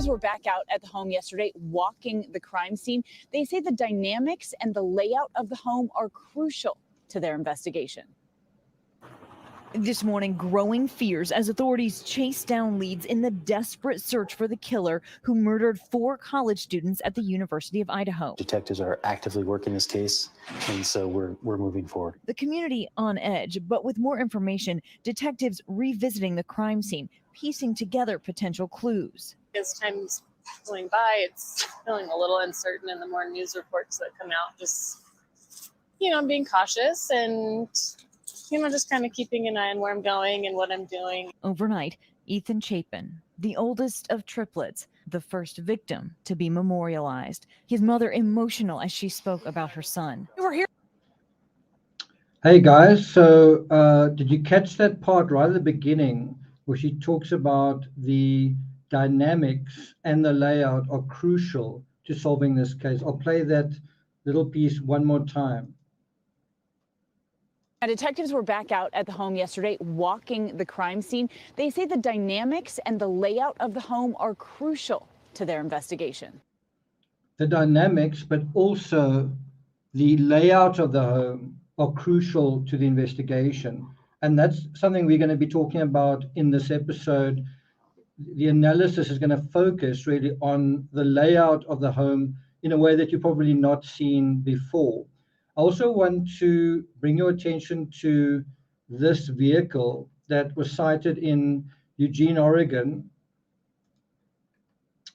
Detectives were back out at the home yesterday, walking the crime scene. They say the dynamics and the layout of the home are crucial to their investigation. This morning, growing fears as authorities chase down leads in the desperate search for the killer who murdered 4 college students at the University of Idaho. Detectives are actively working this case, and so we're moving forward. The community on edge, but with more information, detectives revisiting the crime scene, piecing together potential clues. As time's going by, it's feeling a little uncertain in the more news reports that come out. Just, being cautious and just kind of keeping an eye on where I'm going and what I'm doing. Overnight, Ethan Chapin, the oldest of triplets, the first victim to be memorialized. His mother emotional as she spoke about her son. We're here. Hey guys, so did you catch that part right at the beginning where she talks about the dynamics and the layout are crucial to solving this case? I'll play that little piece one more time. Detectives were back out at the home yesterday, walking the crime scene. They say the dynamics and the layout of the home are crucial to their investigation. The dynamics, but also the layout of the home are crucial to the investigation. And that's something we're going to be talking about in this episode. The analysis is going to focus really on the layout of the home in a way that you've probably not seen before. I also want to bring your attention to this vehicle that was sighted in Eugene, Oregon.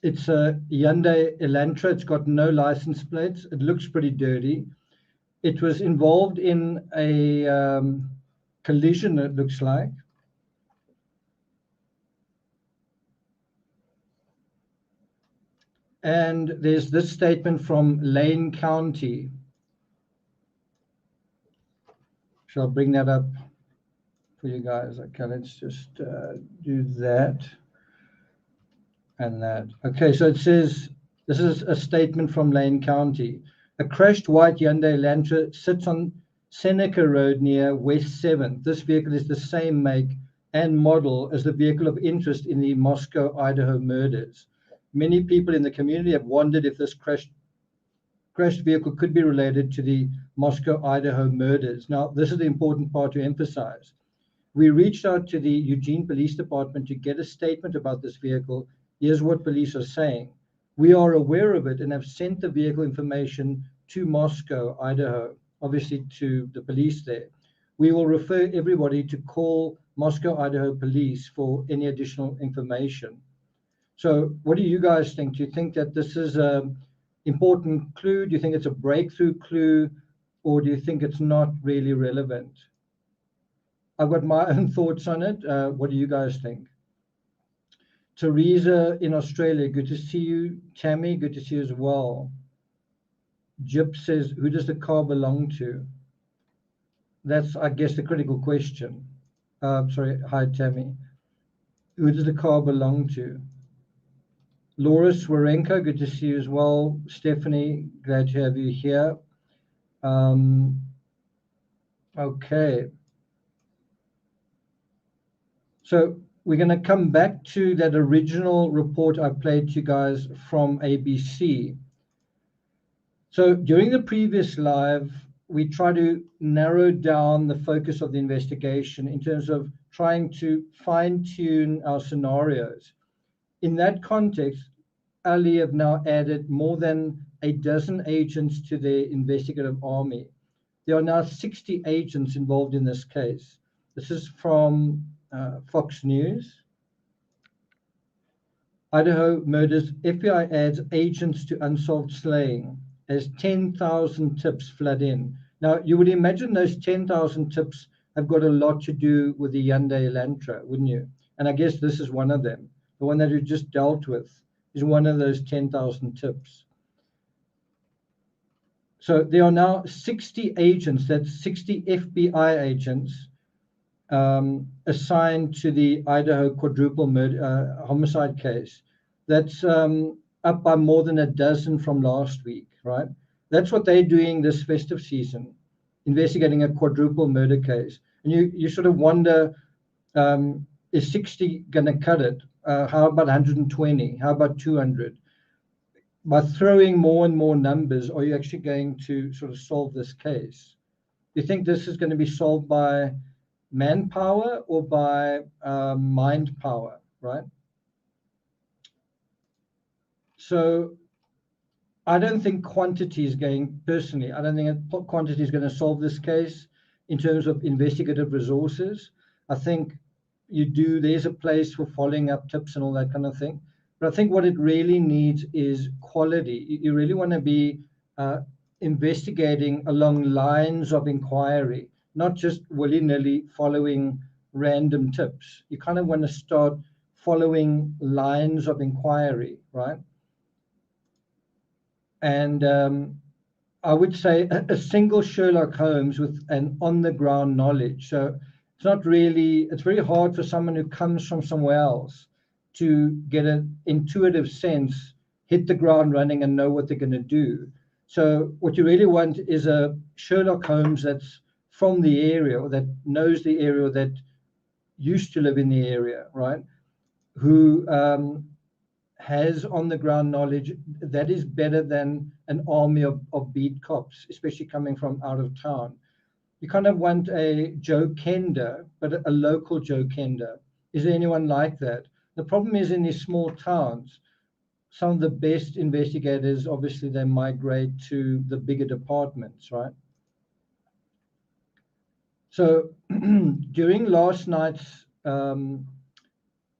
It's a Hyundai Elantra. It's got no license plates. It looks pretty dirty. It was involved in a collision, it looks like. And there's this statement from Lane County. Shall I bring that up for you guys? Okay, let's just do that and that. Okay, so it says, this is a statement from Lane County. A crashed white Hyundai Elantra sits on Seneca Road near West 7th. This vehicle is the same make and model as the vehicle of interest in the Moscow, Idaho murders. Many people in the community have wondered if this crashed vehicle could be related to the Moscow, Idaho murders. Now, this is the important part to emphasize. We reached out to the Eugene Police Department to get a statement about this vehicle. Here's what police are saying. We are aware of it and have sent the vehicle information to Moscow, Idaho, obviously to the police there. We will refer everybody to call Moscow, Idaho police for any additional information. So what do you guys think? Do you think that this is an important clue? Do you think it's a breakthrough clue? Or do you think it's not really relevant? I've got my own thoughts on it. What do you guys think? Teresa in Australia, good to see you. Tammy, good to see you as well. Jip says, who does the car belong to? That's, I guess, the critical question. Sorry, hi, Tammy. Who does the car belong to? Laura Swarenko, good to see you as well. Stephanie, glad to have you here. Okay. So we're going to come back to that original report I played to you guys from ABC. So during the previous live, we tried to narrow down the focus of the investigation in terms of trying to fine-tune our scenarios. In that context, Ali have now added more than a dozen agents to their investigative army. There are now 60 agents involved in this case. This is from Fox News. Idaho murders, FBI adds agents to unsolved slaying as 10,000 tips flood in. Now, you would imagine those 10,000 tips have got a lot to do with the Hyundai Elantra, wouldn't you? And I guess this is one of them. The one that you just dealt with is one of those 10,000 tips. So there are now 60 agents, that's 60 FBI agents assigned to the Idaho quadruple murder, homicide case. That's up by more than a dozen from last week, right? That's what they're doing this festive season, investigating a quadruple murder case. And you sort of wonder, is 60 going to cut it? How about 120? How about 200? By throwing more and more numbers, are you actually going to sort of solve this case? Do you think this is going to be solved by manpower or by mind power, right? So I don't think quantity is going, personally, I don't think quantity is going to solve this case in terms of investigative resources. I think there's a place for following up tips and all that kind of thing. But I think what it really needs is quality. You really want to be investigating along lines of inquiry, not just willy-nilly following random tips. You kind of want to start following lines of inquiry, right? And I would say a single Sherlock Holmes with an on-the-ground knowledge. So it's very hard for someone who comes from somewhere else to get an intuitive sense, hit the ground running and know what they're going to do. So what you really want is a Sherlock Holmes that's from the area, or that knows the area, or that used to live in the area, right? Who has on-the-ground knowledge that is better than an army of beat cops, especially coming from out of town. You kind of want a Joe Kender, but a local Joe Kender. Is there anyone like that? The problem is in these small towns, some of the best investigators, obviously they migrate to the bigger departments, right? So during last night's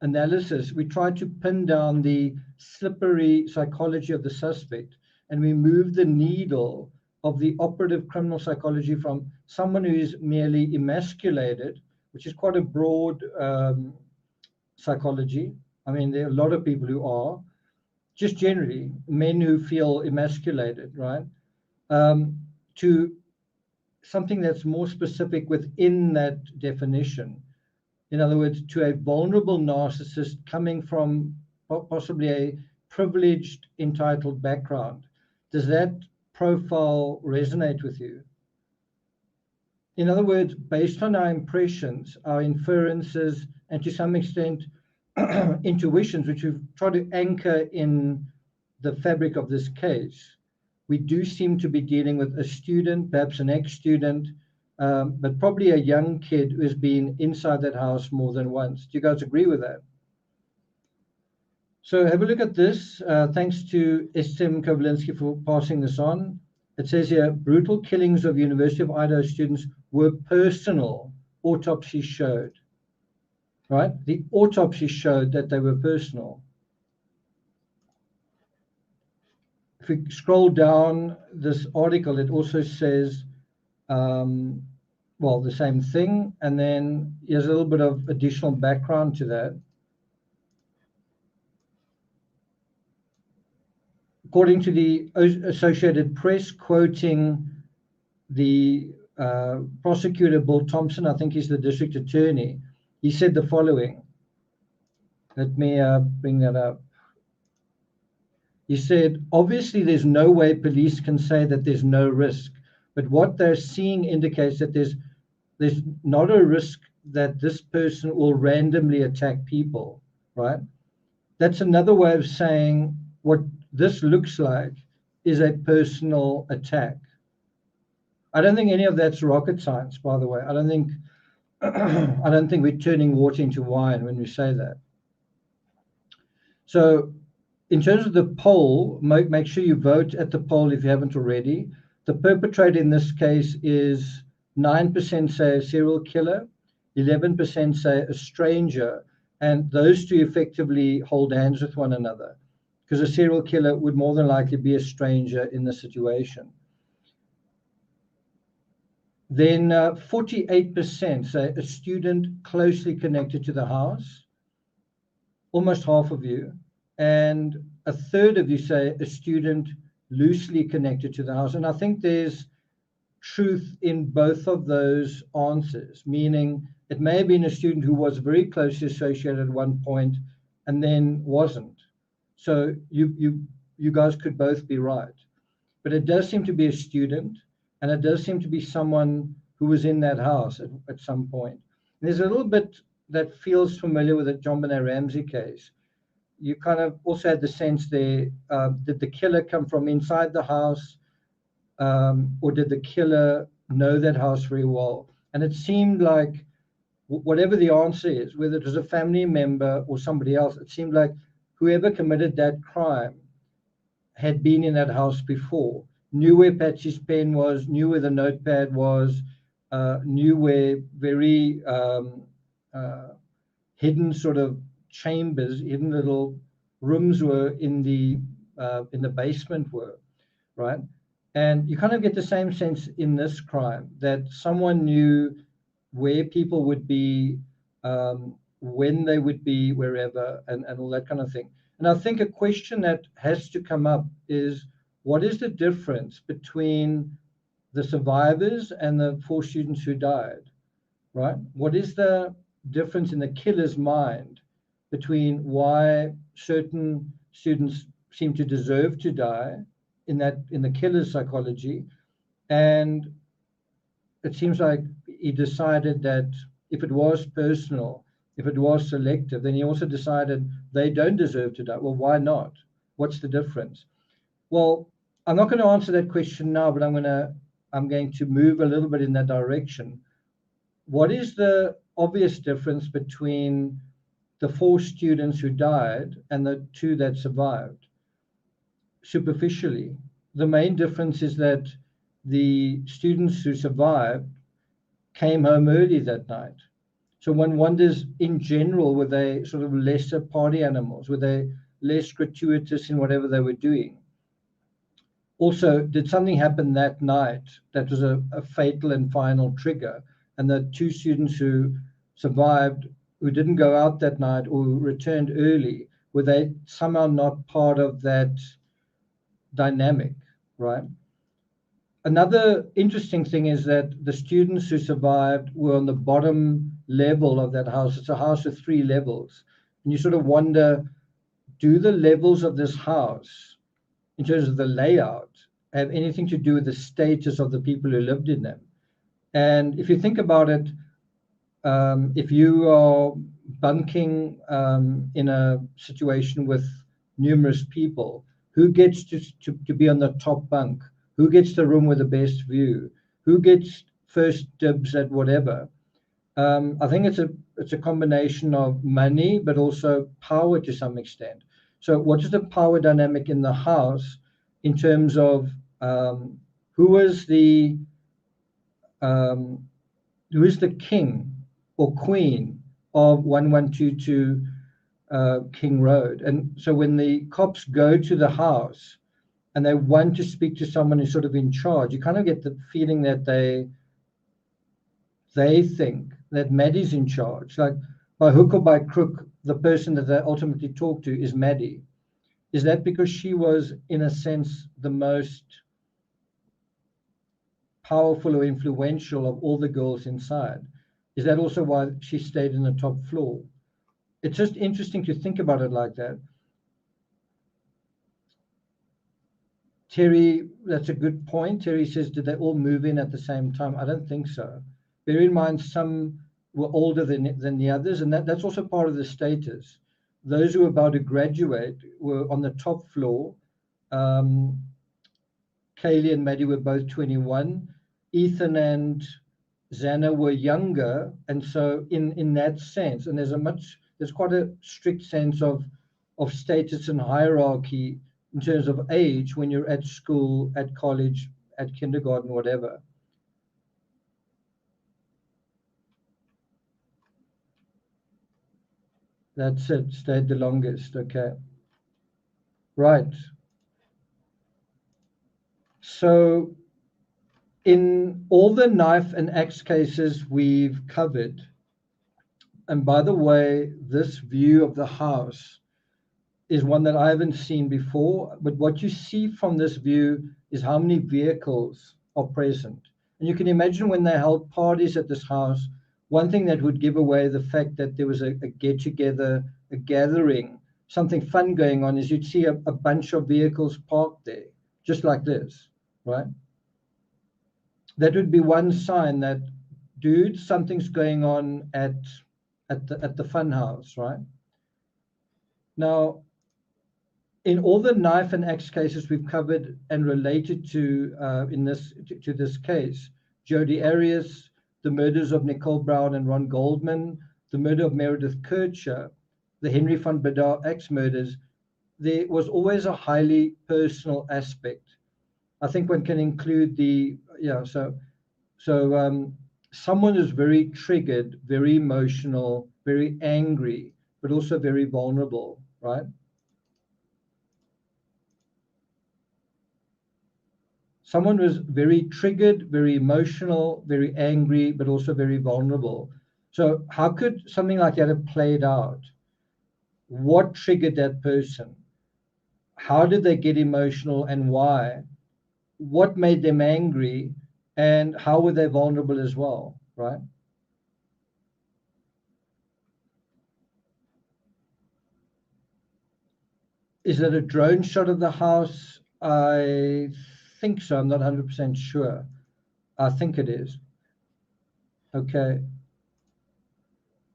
analysis, we tried to pin down the slippery psychology of the suspect, and we moved the needle of the operative criminal psychology from someone who is merely emasculated, which is quite a broad psychology. I mean, there are a lot of people who are, just generally, men who feel emasculated, right? To something that's more specific within that definition. In other words, to a vulnerable narcissist coming from possibly a privileged, entitled background. Does that profile resonate with you? In other words, based on our impressions, our inferences, and to some extent, intuitions, which we've tried to anchor in the fabric of this case, we do seem to be dealing with a student, perhaps an ex-student, but probably a young kid who has been inside that house more than once. Do you guys agree with that? So have a look at this. Thanks to Estem Kovalinsky for passing this on. It says here, brutal killings of University of Idaho students were personal, autopsy showed. Right? The autopsy showed that they were personal. If we scroll down this article, it also says, well, the same thing, and then here's a little bit of additional background to that. According to the Associated Press, quoting the prosecutor, Bill Thompson, I think he's the district attorney, he said the following. Let me bring that up. He said, obviously, there's no way police can say that there's no risk, but what they're seeing indicates that there's not a risk that this person will randomly attack people, right? That's another way of saying what this looks like is a personal attack. I don't think any of that's rocket science, by the way. I don't think we're turning water into wine when we say that. So in terms of the poll, make sure you vote at the poll if you haven't already. The perpetrator in this case is 9% say a serial killer, 11% say a stranger, and those two effectively hold hands with one another, because a serial killer would more than likely be a stranger in the situation. Then 48% say a student closely connected to the house, almost half of you, and a third of you say a student loosely connected to the house. And I think there's truth in both of those answers, meaning it may have been a student who was very closely associated at one point and then wasn't. So you guys could both be right. But it does seem to be a student, and it does seem to be someone who was in that house at some point. And there's that feels familiar with the John Benet Ramsey case. You kind of also had the sense there, did the killer come from inside the house, or did the killer know that house very well? And it seemed like whatever the answer is, whether it was a family member or somebody else, it seemed like whoever committed that crime had been in that house before, knew where Patsy's pen was, knew where the notepad was, knew where very hidden sort of chambers, hidden little rooms were in the basement were, right? And you kind of get the same sense in this crime, that someone knew where people would be, when they would be, wherever, and all that kind of thing. And I think a question that has to come up is, what is the difference between the survivors and the 4 students who died, right? What is the difference in the killer's mind between why certain students seem to deserve to die in the killer's psychology, and it seems like he decided that if it was personal, if it was selective, then he also decided they don't deserve to die. Well, why not? What's the difference? Well, I'm not going to answer that question now, but I'm going to move a little bit in that direction. What is the obvious difference between the 4 students who died and the 2 that survived? Superficially, the main difference is that the students who survived came home early that night. So one wonders, in general, were they sort of lesser party animals? Were they less gratuitous in whatever they were doing? Also, did something happen that night that was a fatal and final trigger? And the 2 students who survived, who didn't go out that night or who returned early, were they somehow not part of that dynamic, right? Another interesting thing is that the students who survived were on the bottom level of that house. It's a house with 3 levels. And you sort of wonder, do the levels of this house, in terms of the layout, have anything to do with the status of the people who lived in them? And if you think about it, if you are bunking in a situation with numerous people, who gets to be on the top bunk? Who gets the room with the best view? Who gets first dibs at whatever? I think it's a combination of money, but also power to some extent. So what is the power dynamic in the house in terms of who is the king or queen of 1122 King Road? And so when the cops go to the house and they want to speak to someone who's sort of in charge, you kind of get the feeling that they think that Maddie's in charge. Like, by hook or by crook, the person that they ultimately talk to is Maddie. Is that because she was, in a sense, the most powerful or influential of all the girls inside? Is that also why she stayed in the top floor? It's just interesting to think about it like that. Terry, that's a good point. Terry says, did they all move in at the same time? I don't think so. Bear in mind, some were older than the others, and that's also part of the status. Those who were about to graduate were on the top floor. Kaylee and Maddie were both 21. Ethan and Xana were younger, and so in that sense, and there's quite a strict sense of status and hierarchy in terms of age when you're at school, at college, at kindergarten, whatever. That's it, stayed the longest, okay. Right. So in all the knife and axe cases we've covered, and by the way, this view of the house is one that I haven't seen before, but what you see from this view is how many vehicles are present. And you can imagine when they held parties at this house, one thing that would give away the fact that there was a get-together, a gathering, something fun going on, is you'd see a bunch of vehicles parked there, just like this, right? That would be one sign that, dude, something's going on at at the fun house, right? Now, in all the knife and axe cases we've covered and related to to this case, Jodi Arias, the murders of Nicole Brown and Ron Goldman, the murder of Meredith Kircher, the Henry van Bedar axe murders, there was always a highly personal aspect. I think one can include someone is very triggered, very emotional, very angry, but also very vulnerable, right? Someone was very triggered, very emotional, very angry, but also very vulnerable. So how could something like that have played out? What triggered that person? How did they get emotional and why? What made them angry? And how were they vulnerable as well, right? Is it a drone shot of the house? I think so. I'm not 100% sure. I think it is. Okay.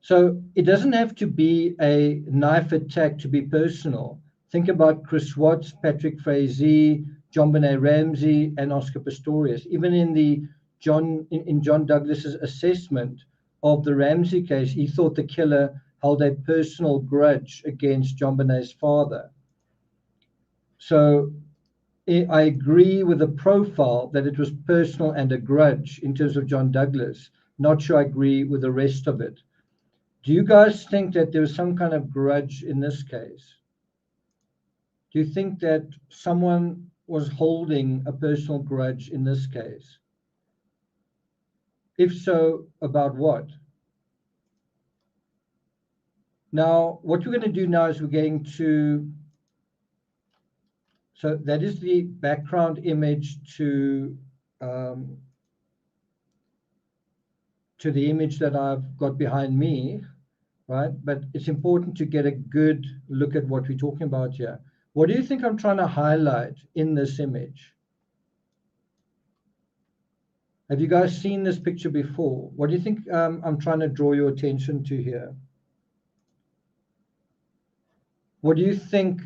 So it doesn't have to be a knife attack to be personal. Think about Chris Watts, Patrick Frazee, JonBenet Ramsey, and Oscar Pistorius. Even in John Douglas's assessment of the Ramsey case, he thought the killer held a personal grudge against JonBenet's father. So I agree with the profile that it was personal and a grudge in terms of John Douglas. Not sure I agree with the rest of it. Do you guys think that there was some kind of grudge in this case? Do you think that someone was holding a personal grudge in this case? If so, about what? Now, what we're going to do now is we're going to, so that is the background image to the image that I've got behind me, right? But it's important to get a good look at what we're talking about here. What do you think I'm trying to highlight in this image? Have you guys seen this picture before? What do you think I'm trying to draw your attention to here? What do you think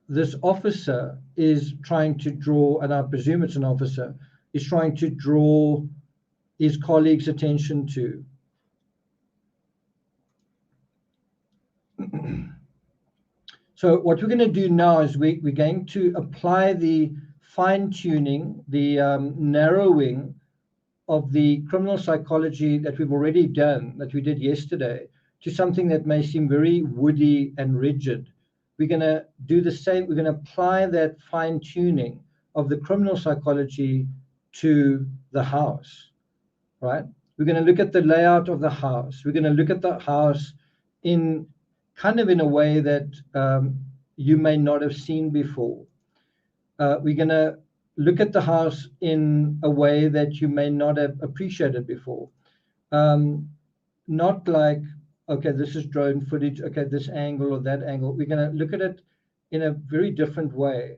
this officer is trying to draw, and I presume it's an officer, is trying to draw his colleagues' attention to? So what we're going to do now is we're going to apply the fine-tuning, the narrowing of the criminal psychology that we've already done, that we did yesterday, to something that may seem very woody and rigid. We're going to do the same. We're going to apply that fine-tuning of the criminal psychology to the house, right? We're going to look at the layout of the house. We're going to look at the house in kind of in a way that you may not have seen before. We're going to look at the house in a way that you may not have appreciated before. Not like, okay, this is drone footage, okay, this angle or that angle. We're going to look at it in a very different way.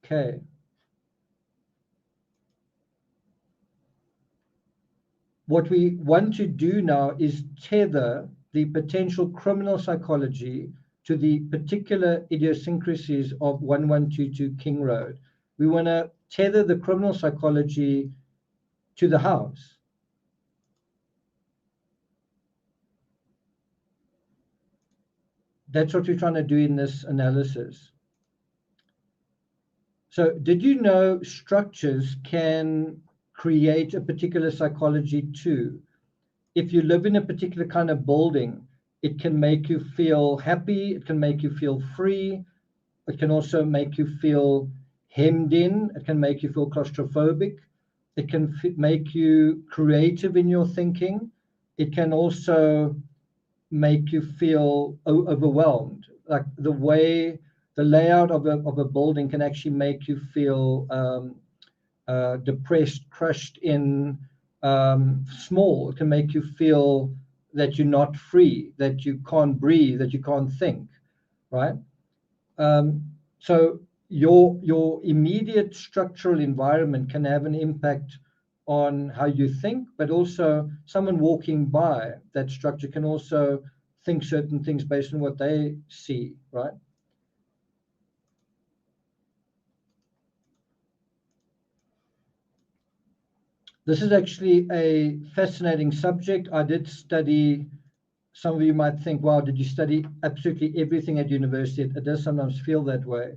Okay. What we want to do now is tether the potential criminal psychology to the particular idiosyncrasies of 1122 King Road. We want to tether the criminal psychology to the house. That's what we're trying to do in this analysis. So did you know structures can create a particular psychology too? If you live in a particular kind of building, it can make you feel happy, it can make you feel free, it can also make you feel hemmed in, it can make you feel claustrophobic, it can make you creative in your thinking, it can also make you feel overwhelmed. Like the way the layout of a building can actually make you feel depressed, crushed in, small. It can make you feel that you're not free, that you can't breathe, that you can't think, right? So your immediate structural environment can have an impact on how you think, but also someone walking by that structure can also think certain things based on what they see, right? This is actually a fascinating subject. I did study, some of you might think, wow, did you study absolutely everything at university? It does sometimes feel that way.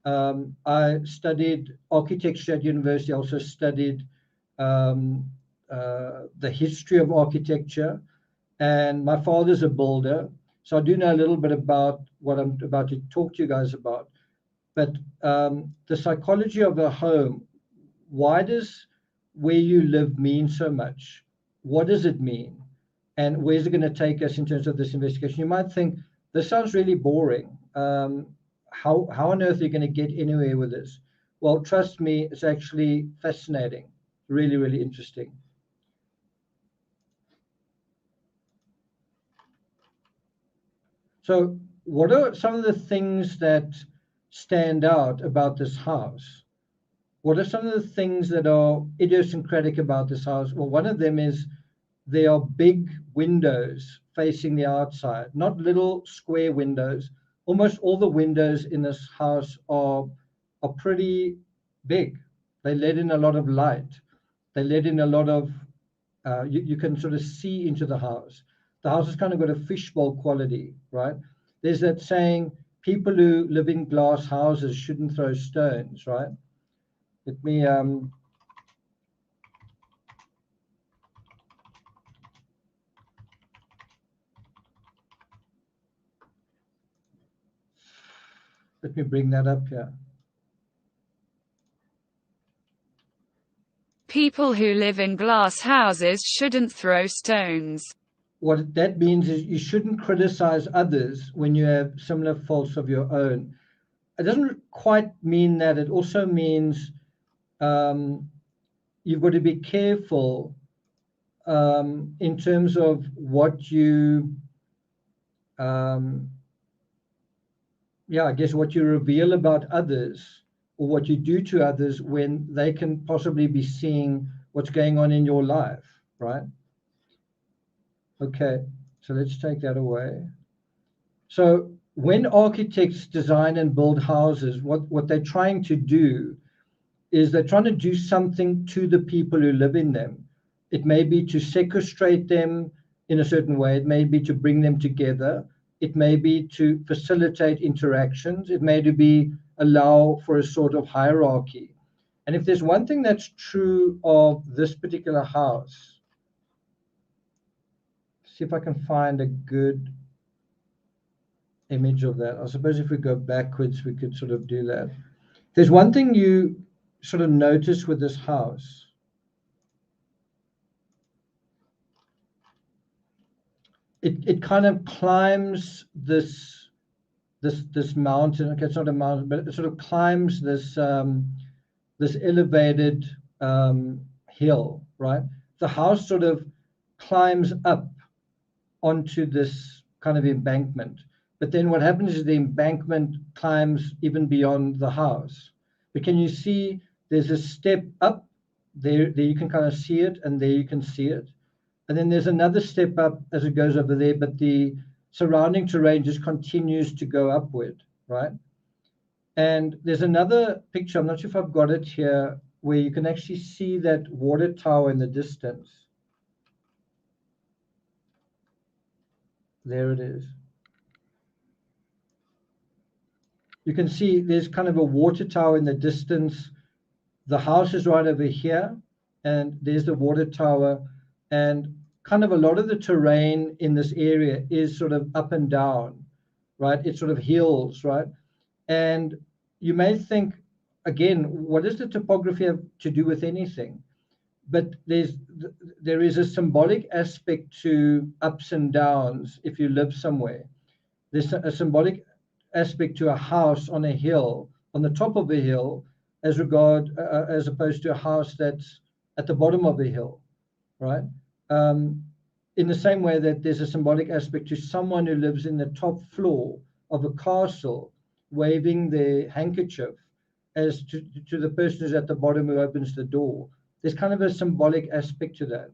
I studied architecture at university. I also studied the history of architecture, and my father's a builder, so I do know a little bit about what I'm about to talk to you guys about. But the psychology of a home, why does where you live mean so much? What does it mean? And where's it going to take us in terms of this investigation? You might think, this sounds really boring. How on earth are you going to get anywhere with this? Well, trust me, it's actually fascinating, really, really interesting. So what are some of the things that stand out about this house? What are some of the things that are idiosyncratic about this house? Well, one of them is there are big windows facing the outside, not little square windows. Almost all the windows in this house are pretty big. They let in a lot of light. They let in a lot of, you can sort of see into the house. The house has kind of got a fishbowl quality, right? There's that saying, people who live in glass houses shouldn't throw stones, right? Let me bring that up here. People who live in glass houses shouldn't throw stones. What that means is you shouldn't criticize others when you have similar faults of your own. It doesn't quite mean that. It also means you've got to be careful in terms of what you, I guess what you reveal about others or what you do to others when they can possibly be seeing what's going on in your life, right? Okay, so let's take that away. So when architects design and build houses, what they're trying to do is they're trying to do something to the people who live in them. It may be to sequestrate them in a certain way. It may be to bring them together. It may be to facilitate interactions. It may be allow for a sort of hierarchy. And if there's one thing that's true of this particular house, see if I can find a good image of that. I suppose if we go backwards, we could sort of do that. There's one thing you sort of notice with this house. It kind of climbs this mountain. Okay, it's not a mountain, but it sort of climbs this this elevated hill, right? The house sort of climbs up onto this kind of embankment. But then what happens is the embankment climbs even beyond the house. But can you see there's a step up there you can kind of see it, and there you can see it. And then there's another step up as it goes over there, but the surrounding terrain just continues to go upward, right? And there's another picture, I'm not sure if I've got it here, where you can actually see that water tower in the distance. There it is. You can see there's kind of a water tower in the distance. The house is right over here, and there's the water tower, and kind of a lot of the terrain in this area is sort of up and down, right? It's sort of hills, right? And you may think, again, what does the topography have to do with anything? But there is a symbolic aspect to ups and downs if you live somewhere. There's a symbolic aspect to a house on a hill, on the top of a hill, as opposed to a house that's at the bottom of a hill, right? In the same way that there's a symbolic aspect to someone who lives in the top floor of a castle, waving their handkerchief as to the person who's at the bottom who opens the door. there's kind of a symbolic aspect to that.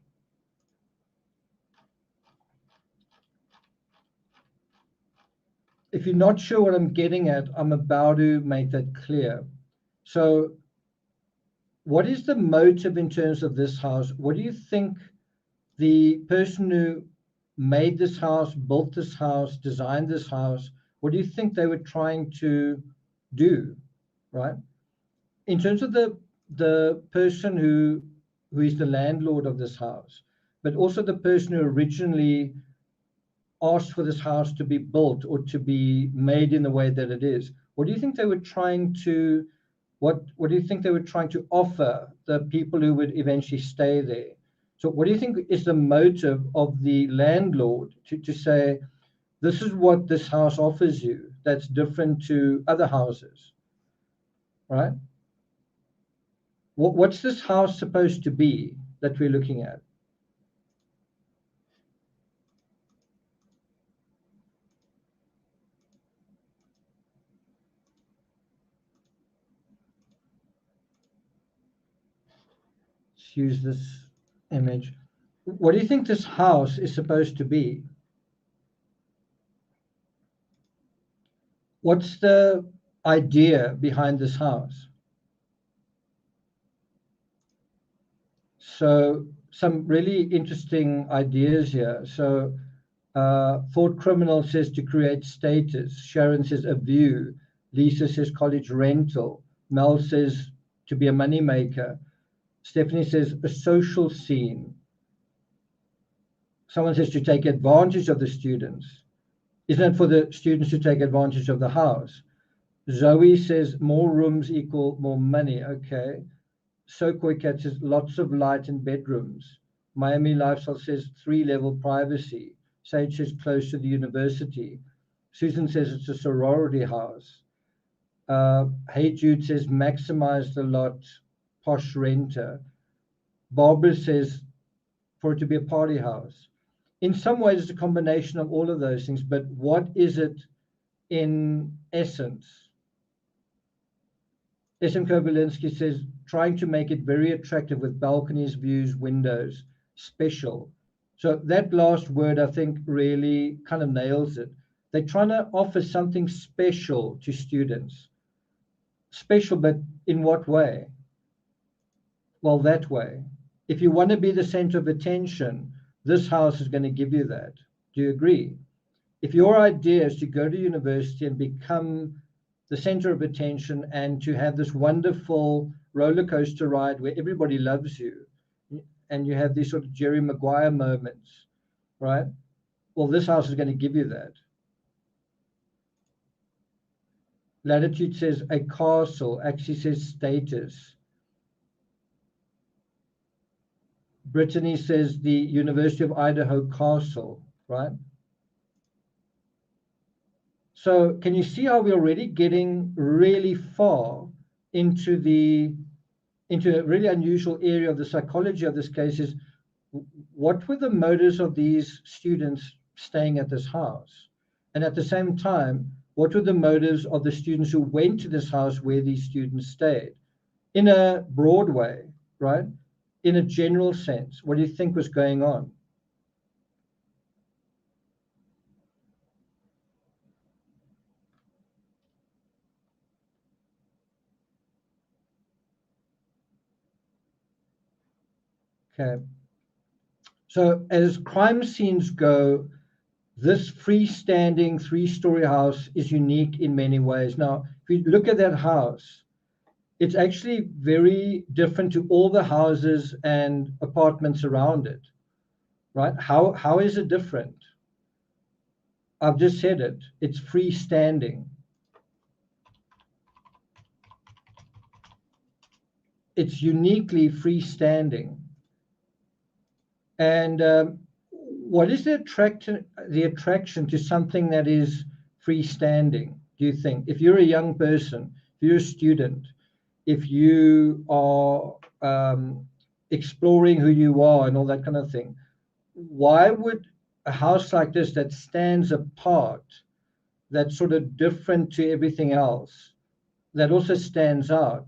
If you're not sure what I'm getting at, I'm about to make that clear. So what is the motive in terms of this house? What do you think the person who made this house, built this house, designed this house, what do you think they were trying to do, right? In terms of the person who is the landlord of this house, but also the person who originally asked for this house to be built or to be made in the way that it is, what do you think they were trying to, what do you think they were trying to offer the people who would eventually stay there? So what do you think is the motive of the landlord to say, this is what this house offers you that's different to other houses, right? What's this house supposed to be that we're looking at? Let's use this image. What do you think this house is supposed to be? What's the idea behind this house? So some really interesting ideas here. So Thought Criminal says to create status. Sharon says a view. Lisa says college rental. Mel says to be a money maker. Stephanie says a social scene. Someone says to take advantage of the students. Isn't it for the students to take advantage of the house? Zoe says more rooms equal more money. Okay. Sokoi Cat says lots of light in bedrooms. Miami Lifestyle says 3-level privacy. Sage says close to the university. Susan says it's a sorority house. Hey Jude says maximize the lot, posh renter. Barbara says for it to be a party house. In some ways, it's a combination of all of those things, but what is it in essence? S.M. Kobolinsky says, trying to make it very attractive with balconies, views, windows, special. So that last word, I think, really kind of nails it. They're trying to offer something special to students. Special, but in what way? Well, that way. If you want to be the center of attention, this house is going to give you that. Do you agree? If your idea is to go to university and become the center of attention and to have this wonderful roller coaster ride where everybody loves you and you have these sort of Jerry Maguire moments, right? Well, this house is going to give you that. Latitude says a castle, actually says status. Brittany says the University of Idaho castle, right? So can you see how we're already getting really far into a really unusual area of the psychology of this case? Is what were the motives of these students staying at this house? And at the same time, what were the motives of the students who went to this house where these students stayed? In a broad way, right? In a general sense, what do you think was going on? Okay. So as crime scenes go, this freestanding 3-story house is unique in many ways. Now, if you look at that house, it's actually very different to all the houses and apartments around it, right? How is it different? I've just said it. It's freestanding. It's uniquely freestanding. And what is the attraction to something that is freestanding, do you think? If you're a young person, if you're a student, if you are exploring who you are and all that kind of thing, why would a house like this that stands apart, that's sort of different to everything else, that also stands out,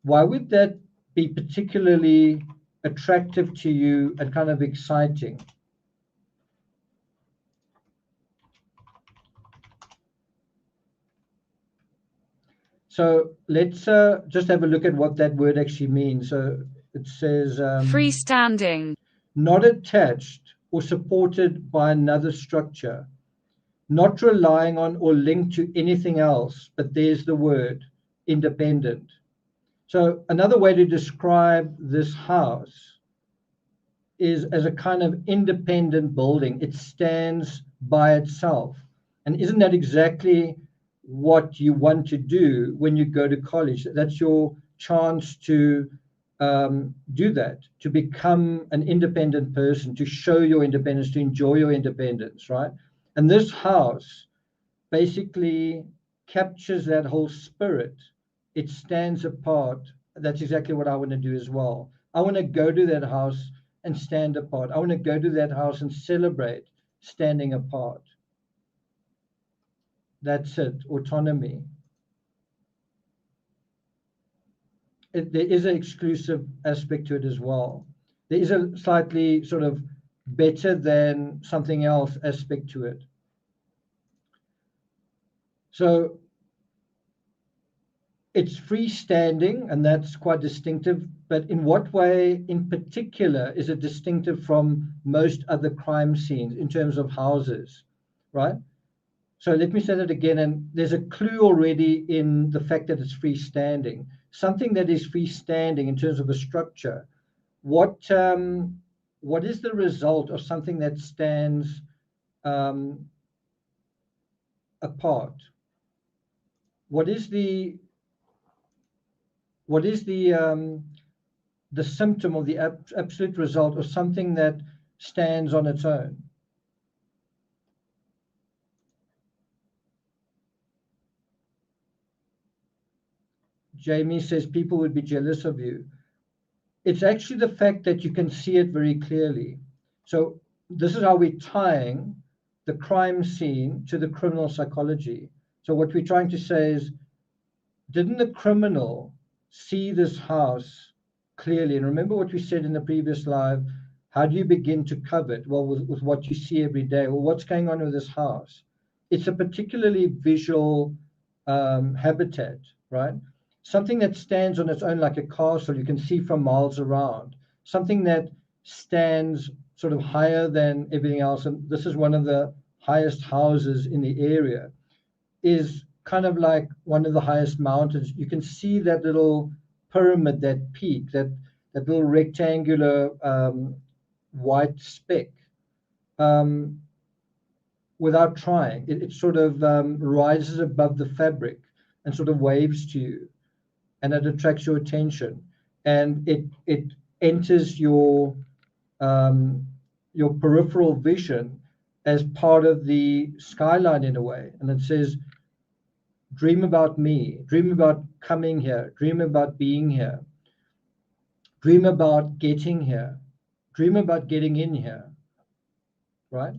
why would that be particularly attractive to you and kind of exciting? So let's just have a look at what that word actually means. So it says freestanding, not attached or supported by another structure, not relying on or linked to anything else, but there's the word, independent. So another way to describe this house is as a kind of independent building. It stands by itself. And isn't that exactly what you want to do when you go to college? That's your chance to do that, to become an independent person, to show your independence, to enjoy your independence, right? And this house basically captures that whole spirit. It stands apart. That's exactly what I want to do as well. I want to go to that house and stand apart. I want to go to that house and celebrate standing apart. That's it, autonomy. There is an exclusive aspect to it as well. There is a slightly sort of better than something else aspect to it. So it's freestanding, and that's quite distinctive. But in what way in particular is it distinctive from most other crime scenes in terms of houses, right? So let me say that again, and there's a clue already in the fact that it's freestanding. Something that is freestanding in terms of a structure. What is the result of something that stands apart? What is the symptom or the absolute result of something that stands on its own? Jamie says people would be jealous of you. It's actually the fact that you can see it very clearly. So this is how we're tying the crime scene to the criminal psychology. So what we're trying to say is, didn't the criminal see this house clearly? And remember what we said in the previous live, how do you begin to cover it? Well, with what you see every day. Well, what's going on with this house? It's a particularly visual habitat, right? Something that stands on its own like a castle, you can see from miles around. Something that stands sort of higher than everything else, and this is one of the highest houses in the area, is kind of like one of the highest mountains. You can see that little pyramid, that peak, that little rectangular white speck without trying. It sort of rises above the fabric and sort of waves to you, and it attracts your attention, and it enters your peripheral vision as part of the skyline in a way. And it says, dream about me, dream about coming here, dream about being here, dream about getting here, dream about getting in here, right?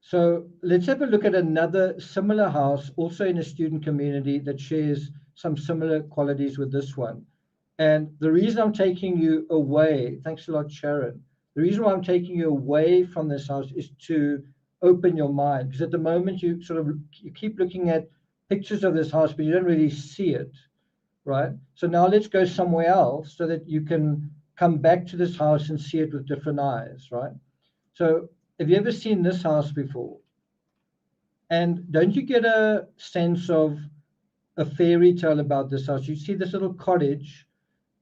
So let's have a look at another similar house, also in a student community, that shares some similar qualities with this one. And the reason I'm taking you away, thanks a lot, Sharon. The reason why I'm taking you away from this house is to open your mind, because at the moment you keep looking at pictures of this house, but you don't really see it, right? So now let's go somewhere else so that you can come back to this house and see it with different eyes, right? So have you ever seen this house before? And don't you get a sense of a fairy tale about this house? You see this little cottage,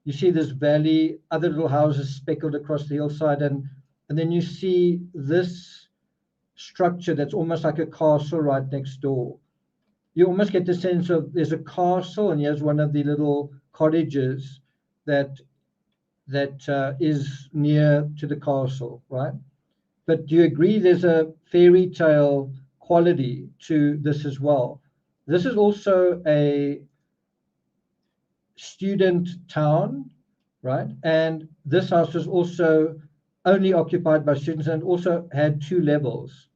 you see this valley, other little houses speckled across the hillside, and then you see this structure that's almost like a castle right next door. You almost get the sense of there's a castle, and here's one of the little cottages that is near to the castle, right? But do you agree there's a fairy tale quality to this as well? This is also a student town, right? And this house was also only occupied by students, and also had 2 levels.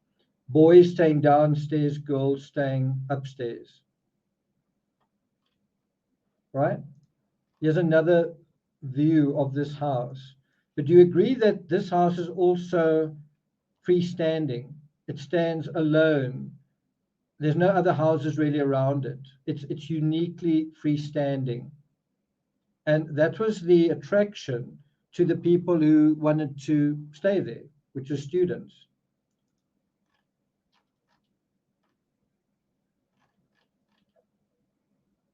Boys staying downstairs, girls staying upstairs. right? Here's another view of this house. But do you agree that this house is also freestanding? It stands alone. There's no other houses really around it. It's uniquely freestanding. And that was the attraction to the people who wanted to stay there, which are students.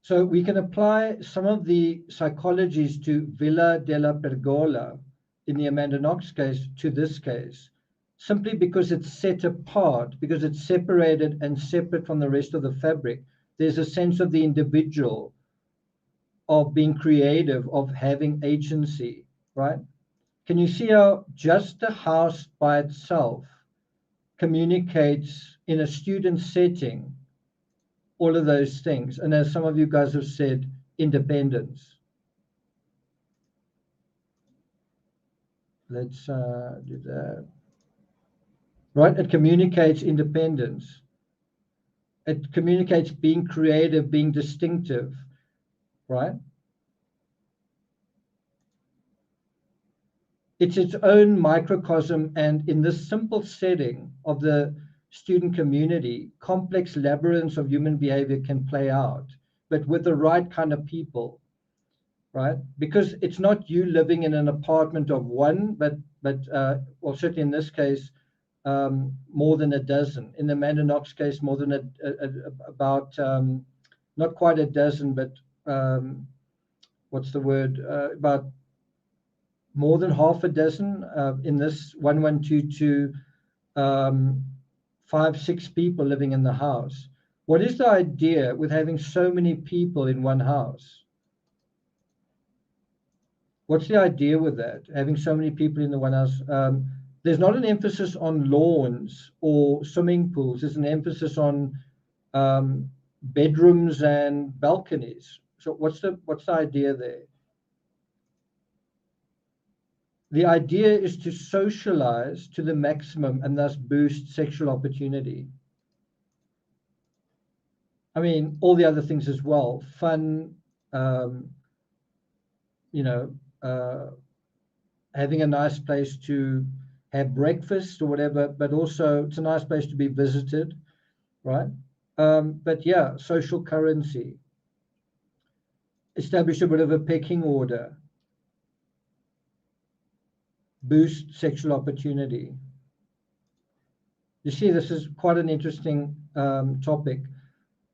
So we can apply some of the psychologies to Villa della Pergola in the Amanda Knox case to this case, simply because it's set apart, because it's separated and separate from the rest of the fabric. There's a sense of the individual, of being creative, of having agency, right? Can you see how just the house by itself communicates in a student setting all of those things? And as some of you guys have said, independence. Let's do that. Right, it communicates independence. It communicates being creative, being distinctive, right? It's its own microcosm, and in this simple setting of the student community, complex labyrinths of human behavior can play out, but with the right kind of people, right? Because it's not you living in an apartment of one, but well, certainly in this case, more than a dozen. In the Amanda Knox case, more than about not quite a dozen, but what's the word? About more than half a dozen. In this 1122, 5-6 people living in the house. What is the idea with having so many people in one house? What's the idea with that? Having so many people in the one house? There's not an emphasis on lawns or swimming pools. There's an emphasis on bedrooms and balconies. So what's the idea there? The idea is to socialize to the maximum and thus boost sexual opportunity. I mean, all the other things as well, fun, having a nice place to have breakfast or whatever, but also it's a nice place to be visited, right? But yeah, social currency. Establish a bit of a pecking order. Boost sexual opportunity. You see, this is quite an interesting topic.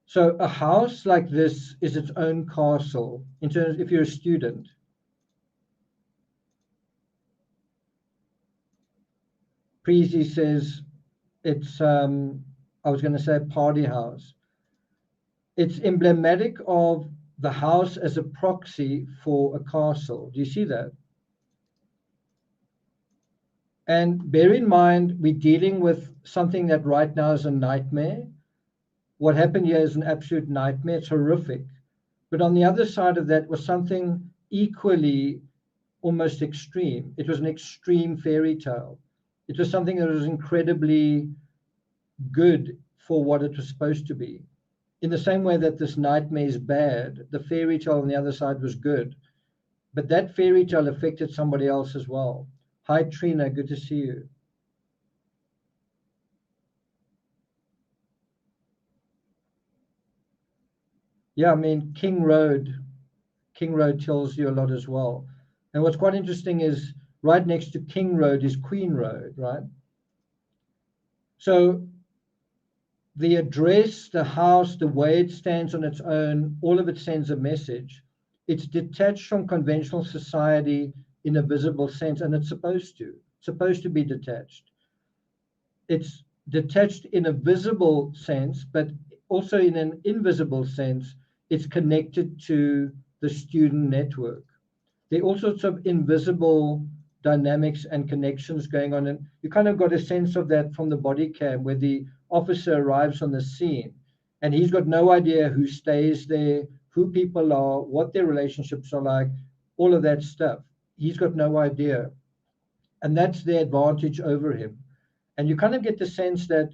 So a house like this is its own castle in terms, if you're a student. Preezy says it's, I was going to say party house. It's emblematic of the house as a proxy for a castle. Do you see that? And bear in mind, we're dealing with something that right now is a nightmare. What happened here is an absolute nightmare. It's horrific. But on the other side of that was something equally almost extreme. It was an extreme fairy tale. It was something that was incredibly good for what it was supposed to be. In the same way that this nightmare is bad, the fairy tale on the other side was good. But that fairy tale affected somebody else as well. Hi, Trina, good to see you. Yeah, I mean, King Road tells you a lot as well. And what's quite interesting is right next to King Road is Queen Road, right? So the address, the house, the way it stands on its own, all of it sends a message. It's detached from conventional society in a visible sense, and it's supposed to be detached. It's detached in a visible sense, but also in an invisible sense, it's connected to the student network. There are all sorts of invisible dynamics and connections going on, and you kind of got a sense of that from the body cam where the officer arrives on the scene and he's got no idea who stays there, who people are, what their relationships are like, all of that stuff. He's got no idea. And that's the advantage over him. And you kind of get the sense that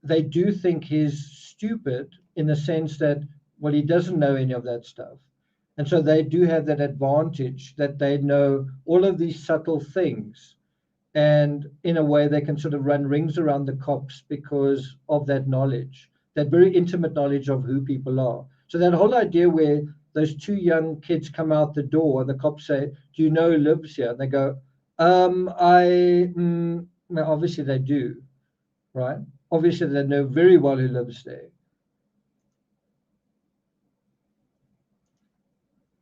they do think he's stupid in the sense that Well, he doesn't know any of that stuff. And so they do have that advantage that they know all of these subtle things. And in a way, they can sort of run rings around the cops because of that knowledge, that very intimate knowledge of who people are. So that whole idea where those two young kids come out the door and the cops say, do you know who lives here? And they go, well, obviously they do, right? Obviously they know very well who lives there.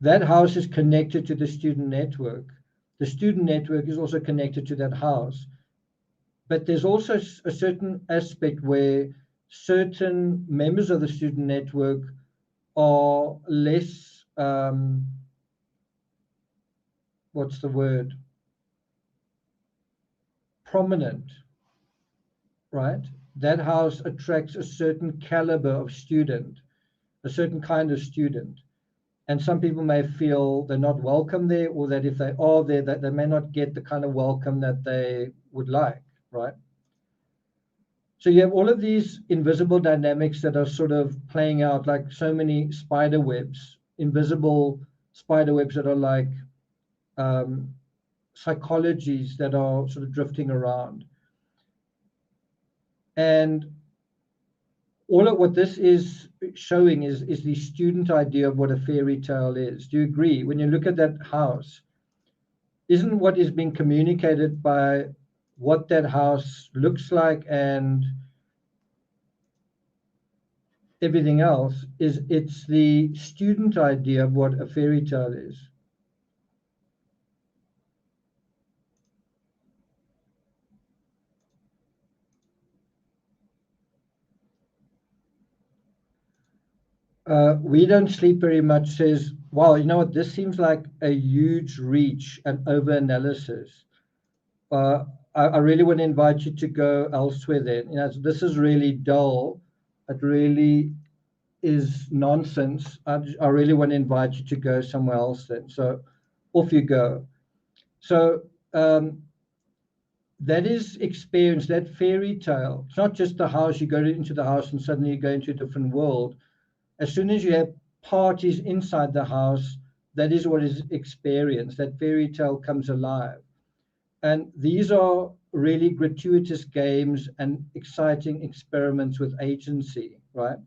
That house is connected to the student network. The student network is also connected to that house. But there's also a certain aspect where certain members of the student network are less, what's the word? Prominent, right? That house attracts a certain caliber of student, a certain kind of student. And some people may feel they're not welcome there, or that if they are there, that they may not get the kind of welcome that they would like, right? So you have all of these invisible dynamics that are sort of playing out like so many spider webs, invisible spider webs that are like psychologies that are sort of drifting around. And all of what this is showing is the student idea of what a fairy tale is. Do you agree? When you look at that house, isn't what is being communicated by what that house looks like and everything else it's the student idea of what a fairy tale is. We don't sleep very much says, wow, you know what, this seems like a huge reach and over-analysis. I really want to invite you to go elsewhere then. You know, this is really dull. It really is nonsense. I really want to invite you to go somewhere else then. So off you go. So that is experience, that fairy tale. It's not just the house, you go into the house and suddenly you go into a different world. As soon as you have parties inside the house, that is what is experienced. That fairy tale comes alive. And these are really gratuitous games and exciting experiments with agency, right?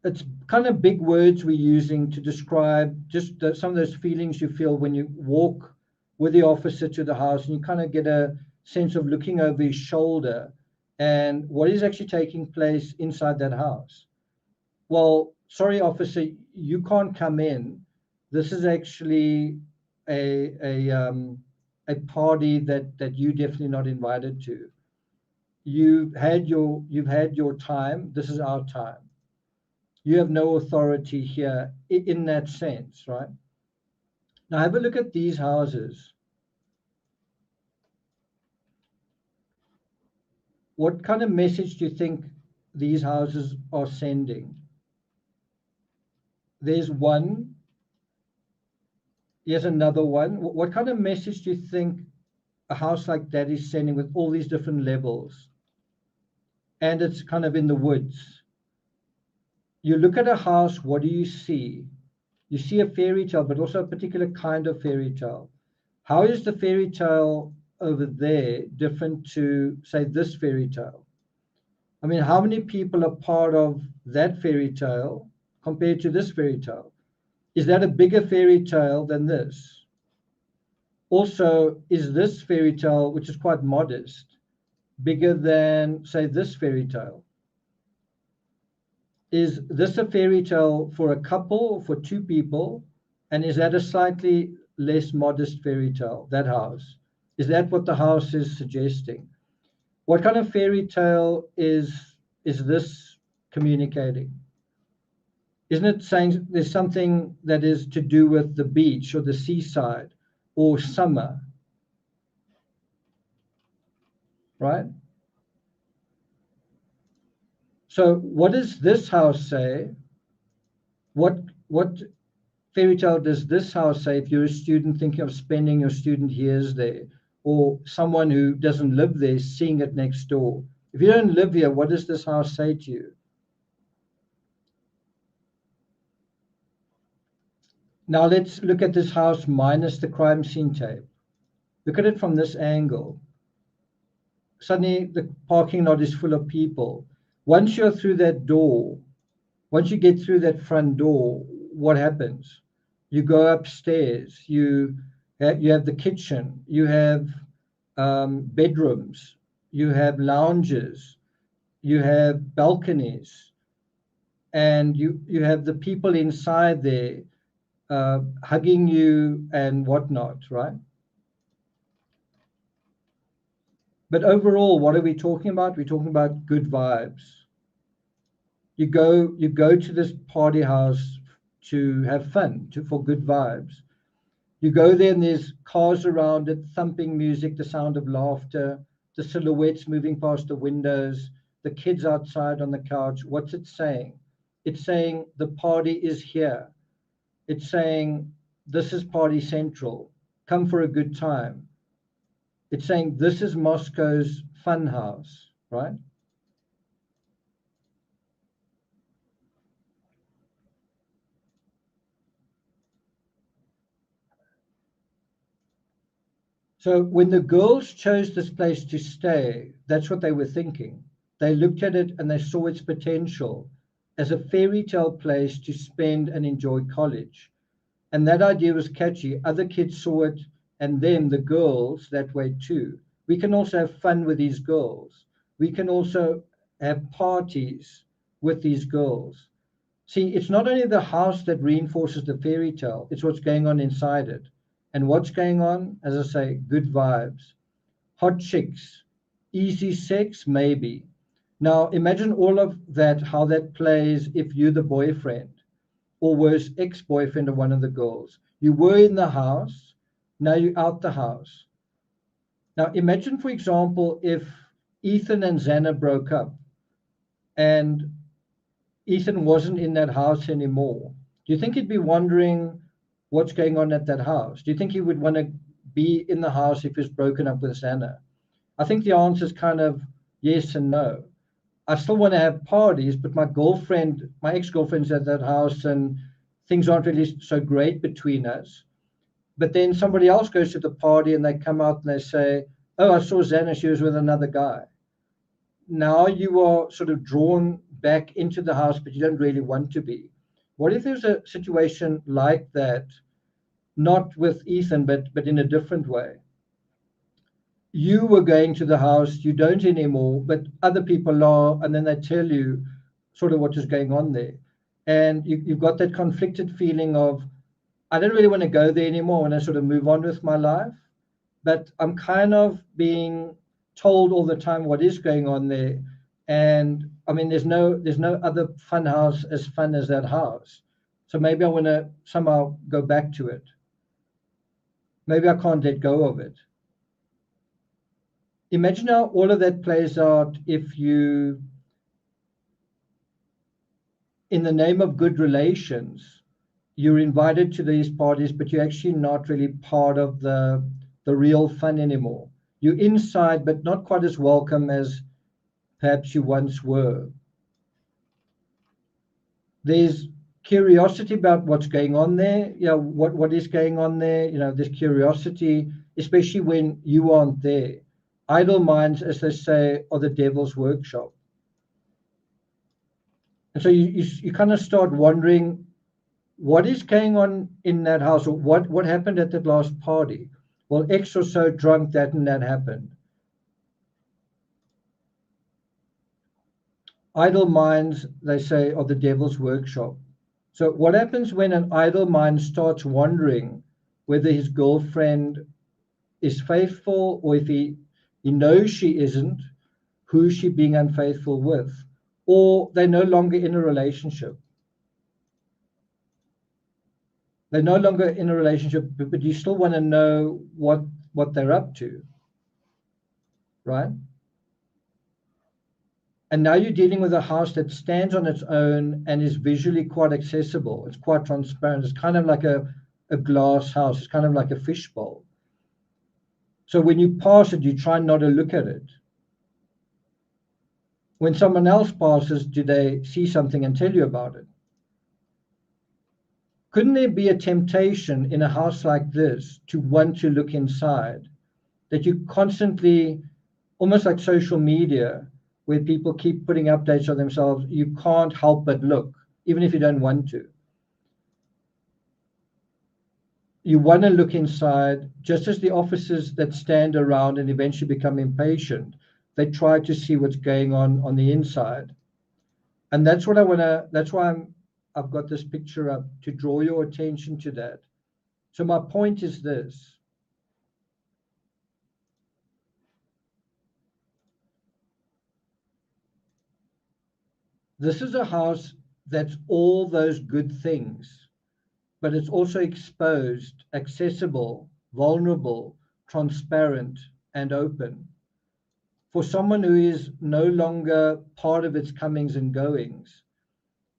It's kind of big words we're using to describe just some of those feelings you feel when you walk with the officer to the house and you kind of get a sense of looking over his shoulder and what is actually taking place inside that house. Well, sorry, officer, you can't come in. This is actually a party that you definitely not invited to. You've had your time. This is our time. You have no authority here in that sense, right? Now have a look at these houses. What kind of message do you think these houses are sending? There's one. Here's another one. What kind of message do you think a house like that is sending with all these different levels? And it's kind of in the woods. You look at a house, what do you see? You see a fairy tale, but also a particular kind of fairy tale. How is the fairy tale over there different to, say, this fairy tale? I mean, how many people are part of that fairy tale compared to this fairy tale? Is that a bigger fairy tale than this? Also, is this fairy tale, which is quite modest, bigger than, say, this fairy tale? Is this a fairy tale for a couple, for two people? And is that a slightly less modest fairy tale, that house? Is that what the house is suggesting? What kind of fairy tale is this communicating? Isn't it saying there's something that is to do with the beach or the seaside or summer? Right? So what does this house say? What fairy tale does this house say if you're a student thinking of spending your student years there, or someone who doesn't live there seeing it next door? If you don't live here, what does this house say to you? Now let's look at this house minus the crime scene tape. Look at it from this angle. Suddenly the parking lot is full of people. Once you're through that door, once you get through that front door, what happens? You go upstairs, you have the kitchen, you have bedrooms, you have lounges, you have balconies, and you have the people inside there hugging you and whatnot, right? But overall, what are we talking about? We're talking about good vibes. You go to this party house to have fun, for good vibes. You go there and there's cars around it, thumping music, the sound of laughter, the silhouettes moving past the windows, the kids outside on the couch. What's it saying? It's saying the party is here. It's saying this is Party Central. Come for a good time. It's saying this is Moscow's fun house, right? So when the girls chose this place to stay, that's what they were thinking. They looked at it and they saw its potential as a fairy tale place to spend and enjoy college. And that idea was catchy. Other kids saw it, and then the girls that way too. We can also have fun with these girls. We can also have parties with these girls. See, it's not only the house that reinforces the fairy tale, it's what's going on inside it. And what's going on? As I say, good vibes. Hot chicks, easy sex, maybe. Now, imagine all of that, how that plays if you're the boyfriend, or worse, ex-boyfriend of one of the girls. You were in the house, now you're out the house. Now, imagine, for example, if Ethan and Xana broke up and Ethan wasn't in that house anymore. Do you think he'd be wondering what's going on at that house? Do you think he would want to be in the house if he's broken up with Xana? I think the answer is kind of yes and no. I still want to have parties, but my ex-girlfriend's at that house and things aren't really so great between us. But then somebody else goes to the party and they come out and they say, oh, I saw Xana, she was with another guy. Now you are sort of drawn back into the house, but you don't really want to be. What if there's a situation like that, not with Ethan, but in a different way? You were going to the house, you don't anymore, but other people are, and then they tell you sort of what is going on there. And you've got that conflicted feeling of, I don't really want to go there anymore. I want to sort of move on with my life, but I'm kind of being told all the time what is going on there. And I mean, there's no other fun house as fun as that house. So maybe I want to somehow go back to it. Maybe I can't let go of it. Imagine how all of that plays out if you, in the name of good relations, you're invited to these parties, but you're actually not really part of the real fun anymore. You're inside, but not quite as welcome as perhaps you once were. There's curiosity about what's going on there. You know, what is going on there? You know, there's curiosity, especially when you aren't there. Idle minds, as they say, are the devil's workshop. And so you kind of start wondering, what is going on in that house? Or what happened at that last party? Well, X or so drunk, that and that happened. Idle minds, they say, are the devil's workshop. So what happens when an idle mind starts wondering whether his girlfriend is faithful, or if he knows she isn't, who's she being unfaithful with? Or they're no longer in a relationship. They're no longer in a relationship, but you still want to know what they're up to, right? And now you're dealing with a house that stands on its own and is visually quite accessible. It's quite transparent. It's kind of like a glass house. It's kind of like a fishbowl. So when you pass it, you try not to look at it. When someone else passes, do they see something and tell you about it? Couldn't there be a temptation in a house like this to want to look inside, that you constantly, almost like social media, where people keep putting updates on themselves, you can't help but look, even if you don't want to. You want to look inside, just as the officers that stand around and eventually become impatient, they try to see what's going on the inside. And that's what I want to, that's why I've got this picture up, to draw your attention to that. So my point is this. This is a house that's all those good things, but it's also exposed, accessible, vulnerable, transparent, and open. For someone who is no longer part of its comings and goings,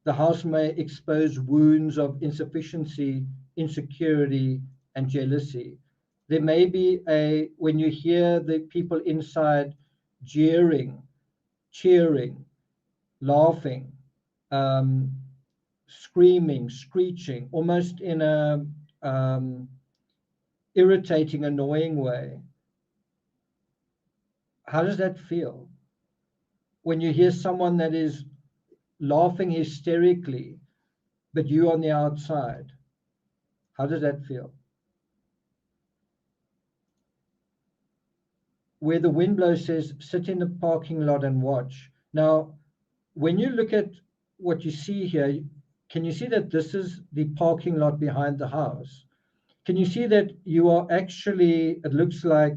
the house may expose wounds of insufficiency, insecurity, and jealousy. There may be when you hear the people inside jeering, cheering, laughing, screaming, screeching, almost in a irritating, annoying way. How does that feel? When you hear someone that is laughing hysterically, but you on the outside, how does that feel? Where the wind blows says, sit in the parking lot and watch. Now, when you look at what you see here, can you see that this is the parking lot behind the house? Can you see that you are actually, it looks like,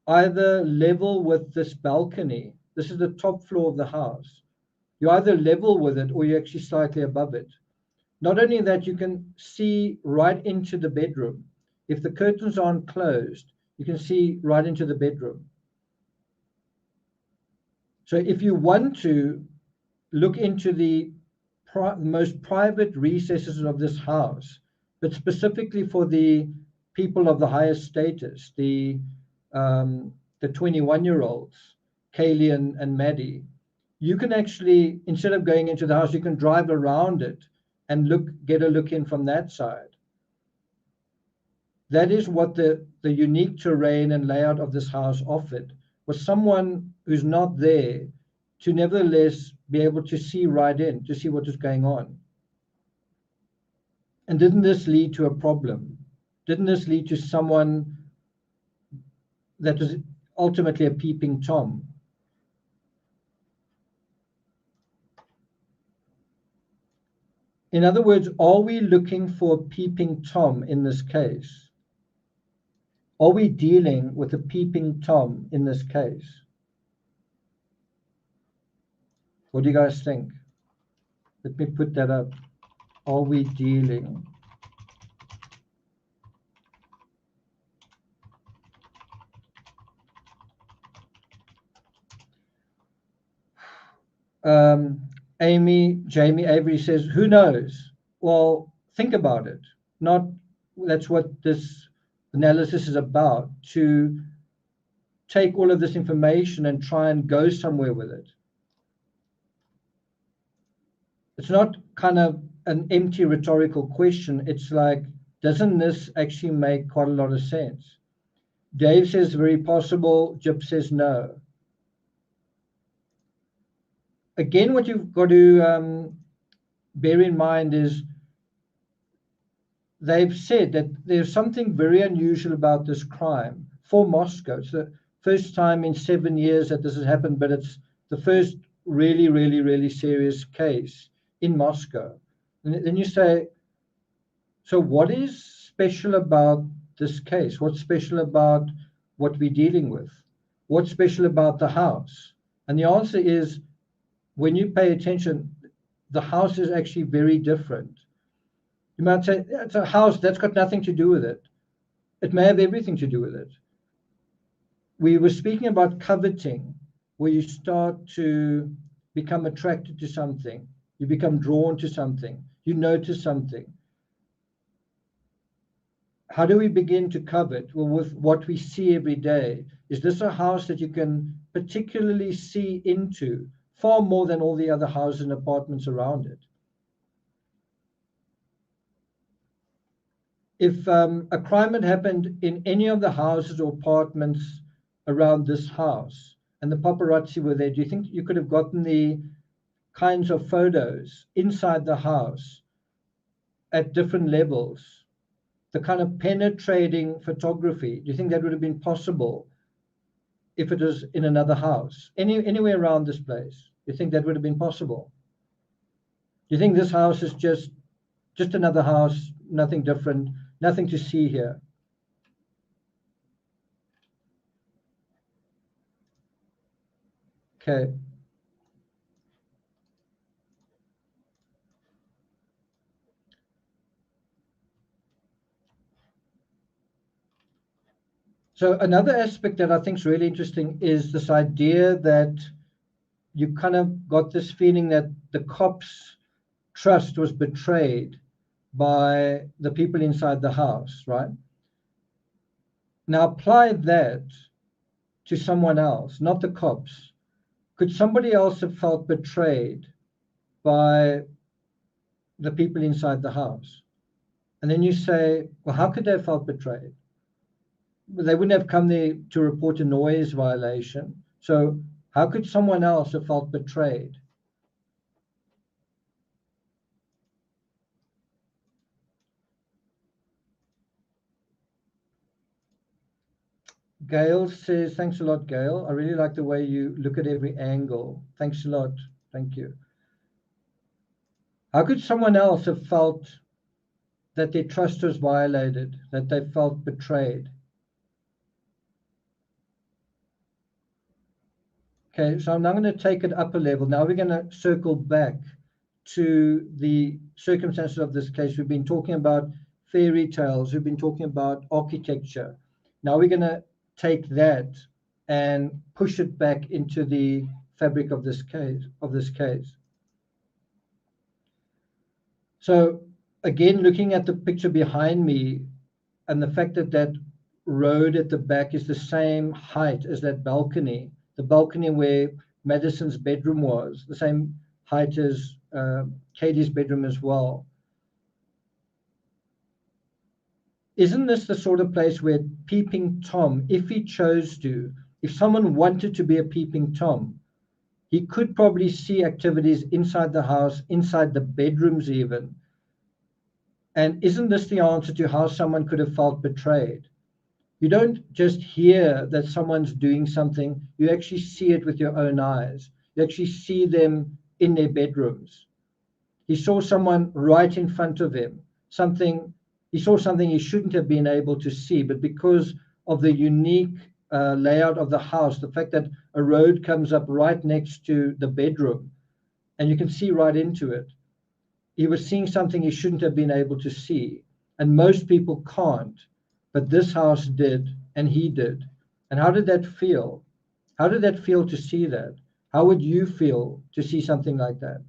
either level with this balcony? This is the top floor of the house. You're either level with it or you're actually slightly above it. Not only that, you can see right into the bedroom. If the curtains aren't closed, you can see right into the bedroom. So if you want to look into the most private recesses of this house, but specifically for the people of the highest status, the 21-year-olds, Kaylee and Maddie, you can actually, instead of going into the house, you can drive around it and get a look in from that side. That is what the unique terrain and layout of this house offered, was someone who's not there to nevertheless be able to see right in, to see what is going on. And didn't this lead to a problem? Didn't this lead to someone that was ultimately a peeping Tom? In other words, are we looking for a peeping Tom in this case? Are we dealing with a peeping Tom in this case? What do you guys think? Let me put that up. Are we dealing? Jamie Avery says, who knows? Well, think about it. That's what this analysis is about, to take all of this information and try and go somewhere with it. It's not kind of an empty rhetorical question. It's like, doesn't this actually make quite a lot of sense? Dave says very possible. Jip says no. Again, what you've got to bear in mind is they've said that there's something very unusual about this crime for Moscow. It's the first time in 7 years that this has happened, but it's the first really, really, really serious case in Moscow. And then you say, so what is special about this case? What's special about what we're dealing with? What's special about the house? And the answer is, when you pay attention, the house is actually very different. You might say, it's a house that's got nothing to do with it. It may have everything to do with it. We were speaking about coveting, where you start to become attracted to something. You become drawn to something. You notice something. How do we begin to covet? Well, with what we see every day. Is this a house that you can particularly see into far more than all the other houses and apartments around it. If a crime had happened in any of the houses or apartments around this house and the paparazzi were there, do you think you could have gotten the kinds of photos inside the house at different levels, the kind of penetrating photography? Do you think that would have been possible if it was in another house, anywhere around this place? Do you think that would have been possible? Do you think this house is just another house, nothing different, nothing to see here? Okay. So another aspect that I think is really interesting is this idea that you kind of got this feeling that the cops' trust was betrayed by the people inside the house, right? Now apply that to someone else, not the cops. Could somebody else have felt betrayed by the people inside the house? And then you say, well, how could they have felt betrayed? Well, they wouldn't have come there to report a noise violation. So how could someone else have felt betrayed? Gail says, thanks a lot, Gail. I really like the way you look at every angle. Thanks a lot. Thank you. How could someone else have felt that their trust was violated, that they felt betrayed? Okay, so I'm now going to take it up a level. Now we're going to circle back to the circumstances of this case. We've been talking about fairy tales. We've been talking about architecture. Now we're going to take that and push it back into the fabric of this case. So again, looking at the picture behind me and the fact that that road at the back is the same height as that balcony, the balcony where Madison's bedroom was, the same height as Katie's bedroom as well. Isn't this the sort of place where Peeping Tom, if he chose to, if someone wanted to be a Peeping Tom, he could probably see activities inside the house, inside the bedrooms even. And isn't this the answer to how someone could have felt betrayed? You don't just hear that someone's doing something, you actually see it with your own eyes. You actually see them in their bedrooms. He saw someone right in front of him, he saw something he shouldn't have been able to see, but because of the unique layout of the house, the fact that a road comes up right next to the bedroom and you can see right into it, he was seeing something he shouldn't have been able to see. And most people can't, but this house did, and he did. And how did that feel? How did that feel to see that? How would you feel to see something like that?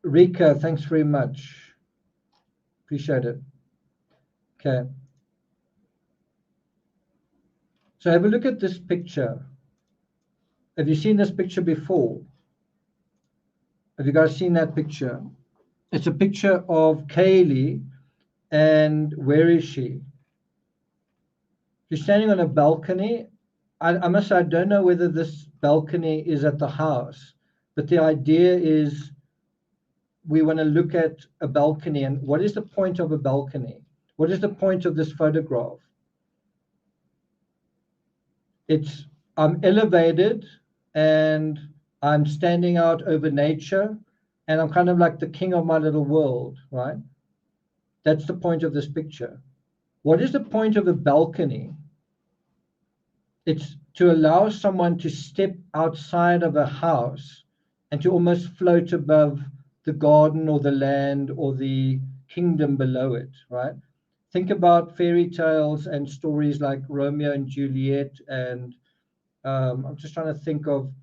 Rika, thanks very much. Appreciate it. Okay. So have a look at this picture. Have you seen this picture before? Have you guys seen that picture? It's a picture of Kaylee, and where is she? She's standing on a balcony. I must say, I don't know whether this balcony is at the house, but the idea is we want to look at a balcony, and what is the point of a balcony? What is the point of this photograph? I'm elevated and I'm standing out over nature and I'm kind of like the king of my little world, right? That's the point of this picture. What is the point of a balcony? It's to allow someone to step outside of a house and to almost float above the garden or the land or the kingdom below it, right? Think about fairy tales and stories like Romeo and Juliet, and I'm just trying to think of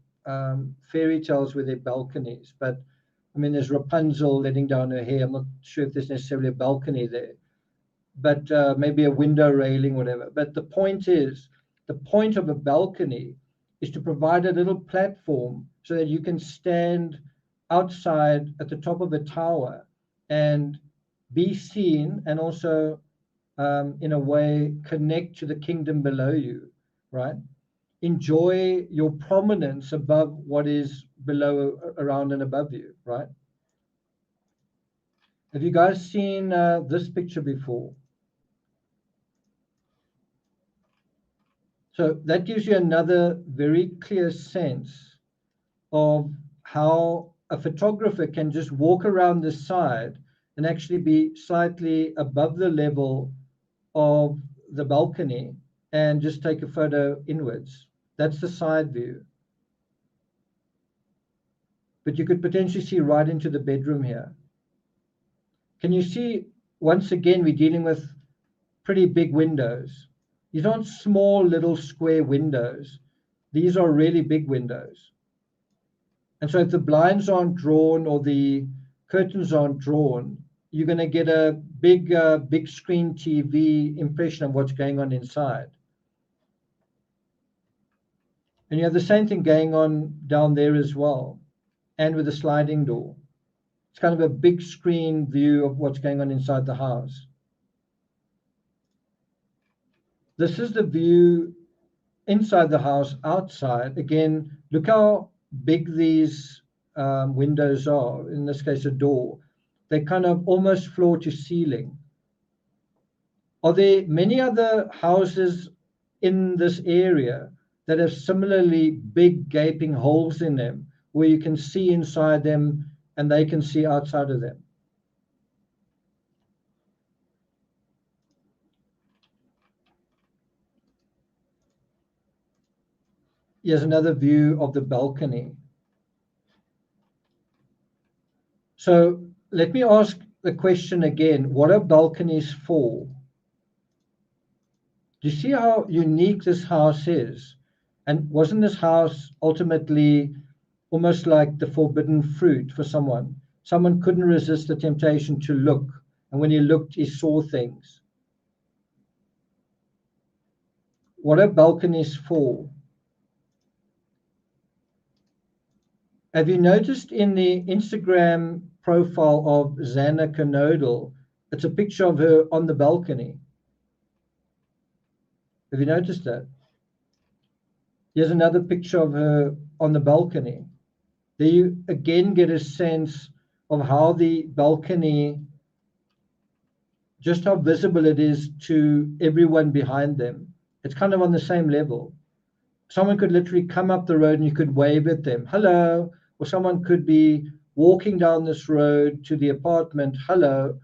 fairy tales with their balconies, but I mean, there's Rapunzel letting down her hair. I'm not sure if there's necessarily a balcony there, but maybe a window railing, whatever. But the point is, the point of a balcony is to provide a little platform so that you can stand outside at the top of a tower and be seen, and also in a way connect to the kingdom below you, right? Enjoy your prominence above what is below, around and above you, right? Have you guys seen this picture before? So that gives you another very clear sense of how a photographer can just walk around the side and actually be slightly above the level of the balcony and just take a photo inwards. That's the side view. But you could potentially see right into the bedroom here. Can you see, once again, we're dealing with pretty big windows. These aren't small little square windows. These are really big windows. And so if the blinds aren't drawn or the curtains aren't drawn, you're going to get a big, big screen TV impression of what's going on inside. And you have the same thing going on down there as well, and with the sliding door. It's kind of a big screen view of what's going on inside the house. This is the view inside the house, outside. Again, look how big these windows are, in this case a door. They kind of almost floor to ceiling. Are there many other houses in this area that have similarly big gaping holes in them, where you can see inside them and they can see outside of them? Here's another view of the balcony. So let me ask the question again. What are balconies for? Do you see how unique this house is? And wasn't this house ultimately almost like the forbidden fruit for someone? Someone couldn't resist the temptation to look. And when he looked, he saw things. What are balconies for? Have you noticed in the Instagram profile of Xana Canodal, it's a picture of her on the balcony? Have you noticed that? Here's another picture of her on the balcony. There you again get a sense of how the balcony, just how visible it is to everyone behind them. It's kind of on the same level. Someone could literally come up the road and you could wave at them, hello, or someone could be walking down this road to the apartment, hello,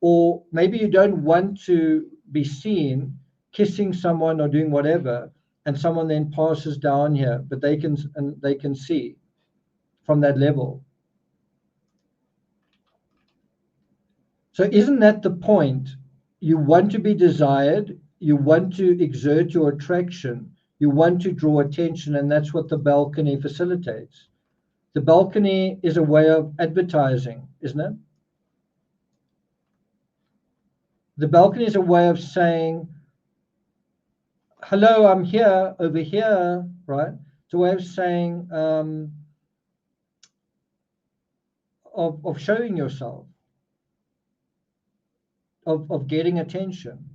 or maybe you don't want to be seen kissing someone or doing whatever, and someone then passes down here, but they can see from that level. So isn't that the point? You want to be desired, you want to exert your attraction, you want to draw attention, and that's what the balcony facilitates. The balcony is a way of advertising, isn't it? The balcony is a way of saying, hello, I'm here, over here, right? It's a way of saying, of showing yourself, of getting attention.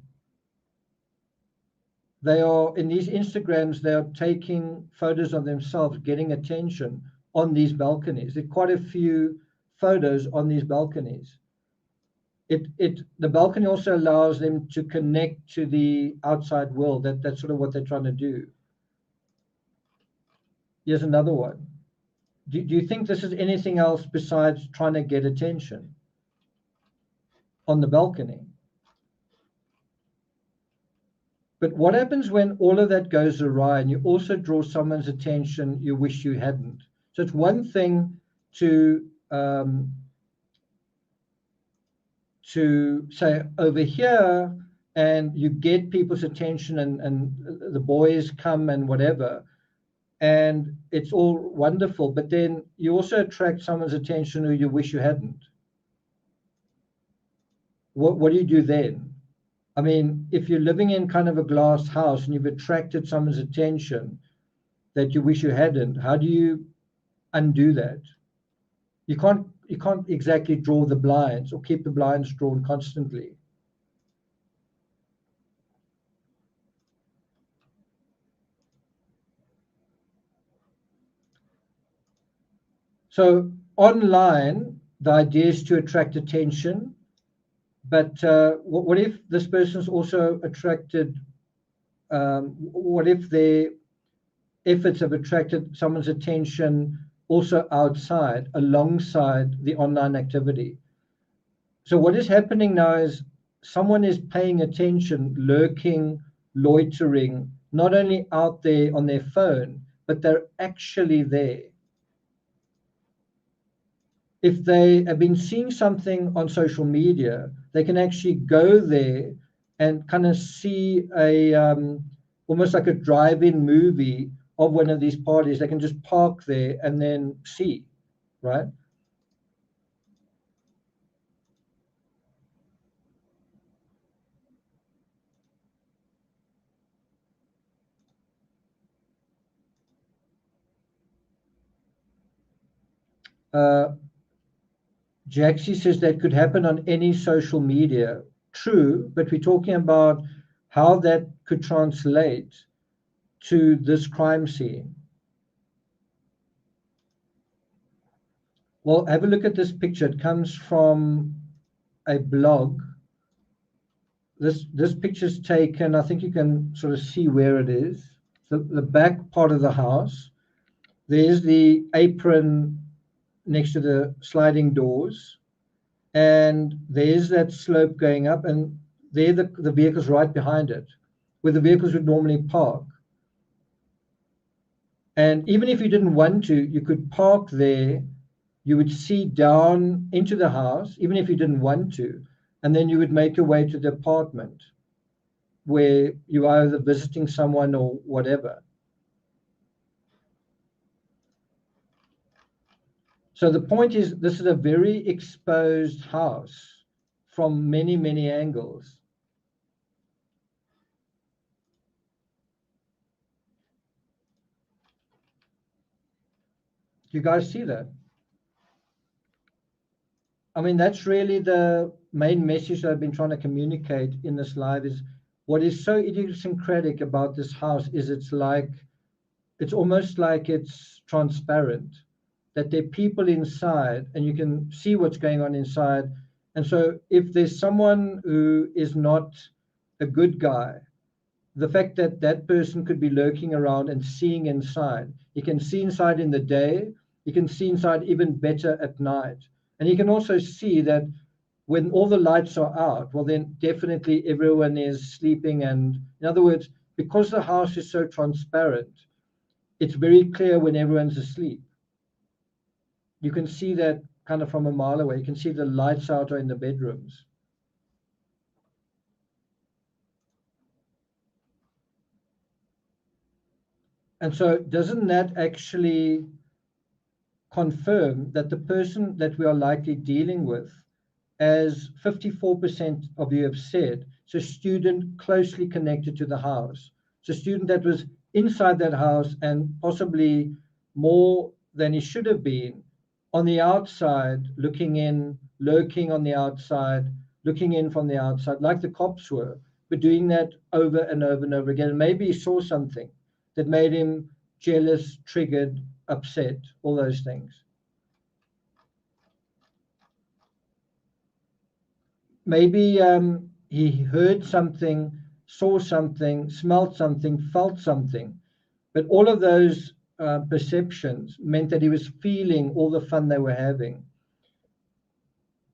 They are, in these Instagrams, they are taking photos of themselves, getting attention on these balconies. There are quite a few photos on these balconies. The balcony also allows them to connect to the outside world. That's sort of what they're trying to do. Here's another one. Do you think this is anything else besides trying to get attention on the balcony? But what happens when all of that goes awry and you also draw someone's attention you wish you hadn't? So it's one thing to say over here, and you get people's attention and the boys come and whatever, and it's all wonderful, but then you also attract someone's attention who you wish you hadn't. What do you do then? I mean, if you're living in kind of a glass house and you've attracted someone's attention that you wish you hadn't, how do you undo that? You can't exactly draw the blinds or keep the blinds drawn constantly. So online, the idea is to attract attention, but what if this person's also attracted, what if their efforts have attracted someone's attention also outside, alongside the online activity? So what is happening now is someone is paying attention, lurking, loitering, not only out there on their phone, but they're actually there. If they have been seeing something on social media, they can actually go there and kind of see a almost like a drive-in movie of one of these parties. They can just park there and then see, right? Jaxie says that could happen on any social media. True, but we're talking about how that could translate to this crime scene. Well, have a look at this picture. It comes from a blog. This picture's taken, I think you can sort of see where it is. The back part of the house. There's the apron next to the sliding doors. And there's that slope going up, and there the vehicle's right behind it, where the vehicles would normally park. And even if you didn't want to, you could park there. You would see down into the house, even if you didn't want to, and then you would make your way to the apartment where you are either visiting someone or whatever. So the point is, this is a very exposed house from many, many angles. You guys see that? I mean, that's really the main message that I've been trying to communicate in this live is what is so idiosyncratic about this house is it's almost like it's transparent, that there are people inside and you can see what's going on inside. And so if there's someone who is not a good guy, the fact that that person could be lurking around and seeing inside, you can see inside in the day, you can see inside even better at night. And you can also see that when all the lights are out, well, then definitely everyone is sleeping. And in other words, because the house is so transparent, it's very clear when everyone's asleep. You can see that kind of from a mile away. You can see the lights out are in the bedrooms. And so doesn't that actually confirm that the person that we are likely dealing with, as 54% of you have said, it's a student closely connected to the house. It's a student that was inside that house and possibly more than he should have been on the outside, looking in, lurking on the outside, looking in from the outside, like the cops were, but doing that over and over and over again. And maybe he saw something that made him jealous, triggered, upset, all those things. Maybe he heard something, saw something, smelled something, felt something, but all of those perceptions meant that he was feeling all the fun they were having.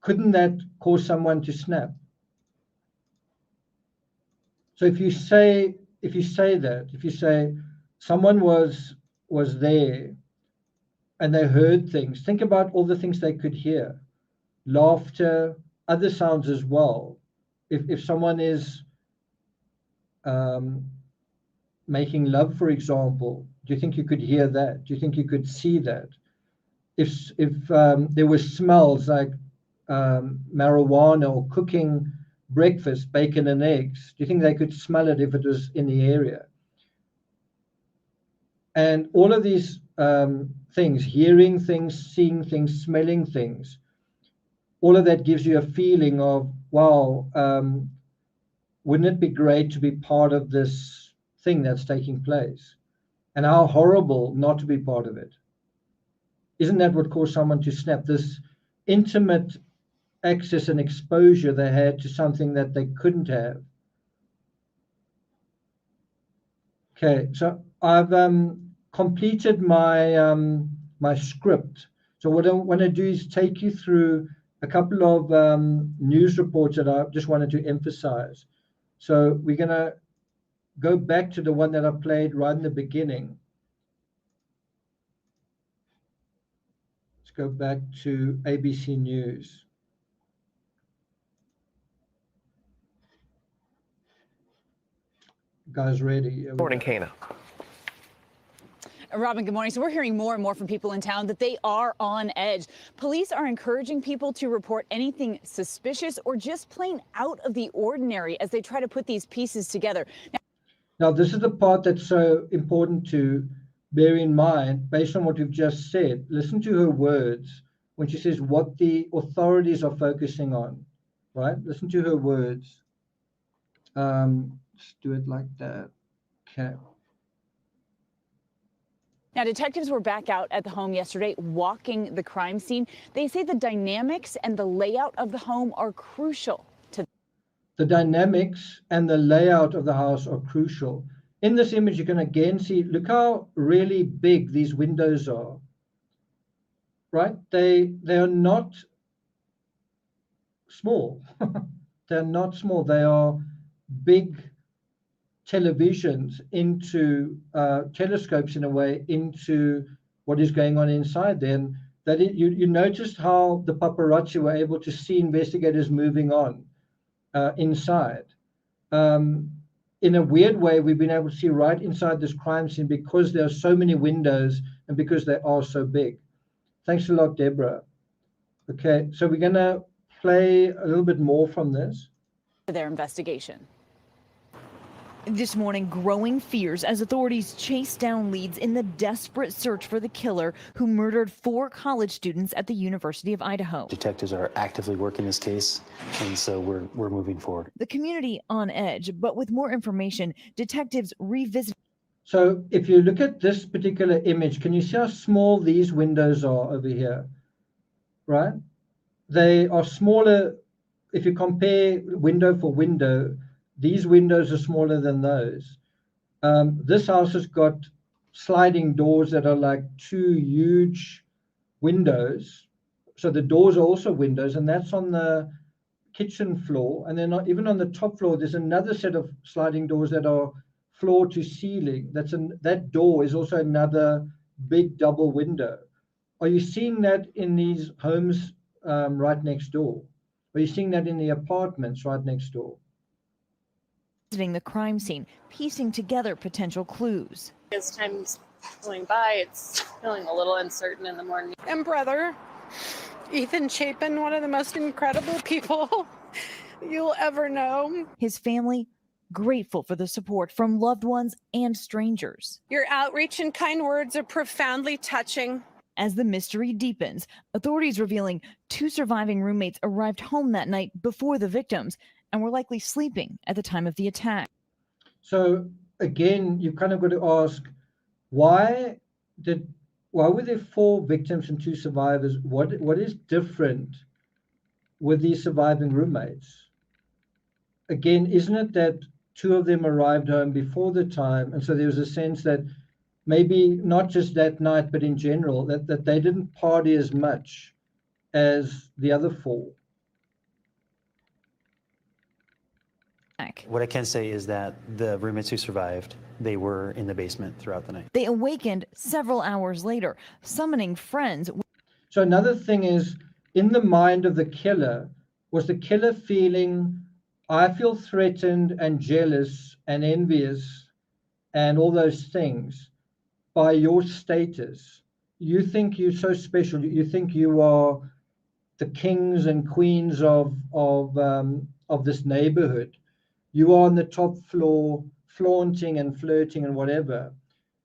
Couldn't that cause someone to snap? So if you say someone was there and they heard things, think about all the things they could hear, laughter, other sounds as well. If someone is making love, for example, do you think you could hear that? Do you think you could see that? If there were smells like marijuana or cooking breakfast, bacon and eggs, do you think they could smell it if it was in the area? And all of these things, hearing things, seeing things, smelling things, all of that gives you a feeling of, wow, wouldn't it be great to be part of this thing that's taking place? And how horrible not to be part of it. Isn't that what caused someone to snap? This intimate access and exposure they had to something that they couldn't have. Okay, so I've completed my my script. So what I want to do is take you through a couple of news reports that I just wanted to emphasize. So we're going to go back to the one that I played right in the beginning. Let's go back to ABC News. Guys, ready? Morning, Kana. Robin, good morning. So we're hearing more and more from people in town that they are on edge. Police are encouraging people to report anything suspicious or just plain out of the ordinary as they try to put these pieces together. Now, this is the part that's so important to bear in mind based on what you've just said. Listen to her words when she says what the authorities are focusing on, right? Listen to her words. Let's do it like that. Okay. Now, detectives were back out at the home yesterday walking the crime scene. They say the dynamics and the layout of the home are crucial to the dynamics and the layout of the house are crucial. In this image, you can again see, look how really big these windows are, right? They are not small. They're not small. They are big televisions into telescopes in a way into what is going on inside there. And that you noticed how the paparazzi were able to see investigators moving on inside. In a weird way, we've been able to see right inside this crime scene because there are so many windows and because they are so big. Thanks a lot, Deborah. Okay, so we're going to play a little bit more from this. their investigation. This morning, growing fears as authorities chase down leads in the desperate search for the killer who murdered 4 college students at the University of Idaho. Detectives are actively working this case, and so we're moving forward. The community on edge, but with more information, detectives revisit. So if you look at this particular image, can you see how small these windows are over here, right? They are smaller. If you compare window for window, these windows are smaller than those. This house has got sliding doors that are like 2 huge windows. So the doors are also windows, and that's on the kitchen floor. And then even on the top floor, there's another set of sliding doors that are floor to ceiling. That door is also another big double window. Are you seeing that in these homes right next door? Are you seeing that in the apartments right next door? Visiting the crime scene, piecing together potential clues. As time's going by, it's feeling a little uncertain in the morning. And brother, Ethan Chapin, one of the most incredible people you'll ever know. His family grateful for the support from loved ones and strangers. Your outreach and kind words are profoundly touching. As the mystery deepens, authorities revealing 2 surviving roommates arrived home that night before the victims and were likely sleeping at the time of the attack. So again, you've kind of got to ask, why were there 4 victims and 2 survivors? What is different with these surviving roommates? Again, isn't it that 2 of them arrived home before the time, and so there was a sense that maybe not just that night, but in general, that they didn't party as much as the other 4? What I can say is that the roommates who survived, they were in the basement throughout the night. They awakened several hours later, summoning friends. So another thing is, in the mind of the killer, was the killer feeling, I feel threatened and jealous and envious and all those things by your status. You think you're so special. You think you are the kings and queens of this neighborhood. You are on the top floor, flaunting and flirting and whatever.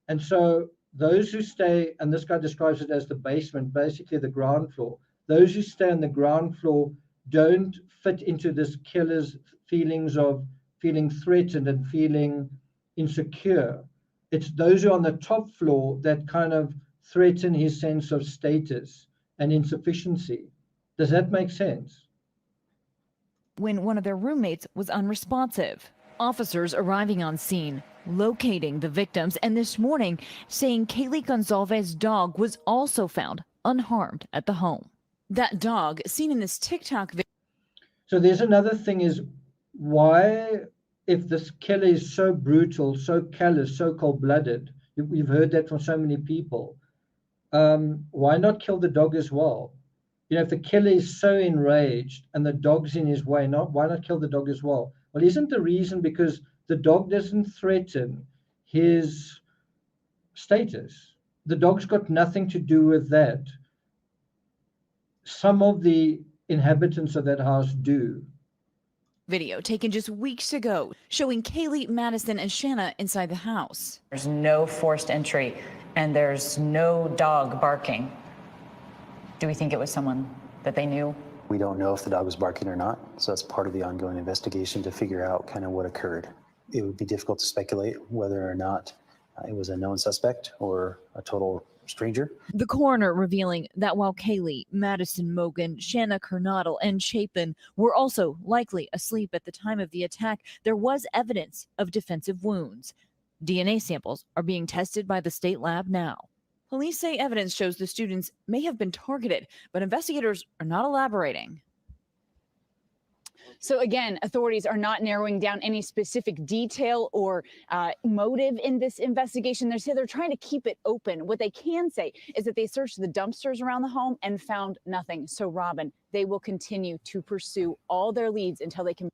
And so those who stay, and this guy describes it as the basement, basically the ground floor. Those who stay on the ground floor don't fit into this killer's feelings of feeling threatened and feeling insecure. It's those who are on the top floor that kind of threaten his sense of status and insufficiency. Does that make sense? When one of their roommates was unresponsive. Officers arriving on scene, locating the victims, and this morning saying Kaylee Gonzalez's dog was also found unharmed at the home. That dog, seen in this TikTok video. So there's another thing is, why, if this killer is so brutal, so callous, so cold-blooded, you've heard that from so many people, why not kill the dog as well? You know, if the killer is so enraged and the dog's in his way, why not kill the dog as well? Well, isn't the reason because the dog doesn't threaten his status? The dog's got nothing to do with that. Some of the inhabitants of that house do. Video taken just weeks ago showing Kaylee, Madison, and Shanna inside the house. There's no forced entry and there's no dog barking. Do we think it was someone that they knew? We don't know if the dog was barking or not, so that's part of the ongoing investigation to figure out kind of what occurred. It would be difficult to speculate whether or not it was a known suspect or a total stranger. The coroner revealing that while Kaylee, Madison Mogan, Shanna Kernodle, and Chapin were also likely asleep at the time of the attack, there was evidence of defensive wounds. DNA samples are being tested by the state lab now. Police say evidence shows the students may have been targeted, but investigators are not elaborating. So again, authorities are not narrowing down any specific detail or motive in this investigation. They're trying to keep it open. What they can say is that they searched the dumpsters around the home and found nothing. So Robin, they will continue to pursue all their leads until they can.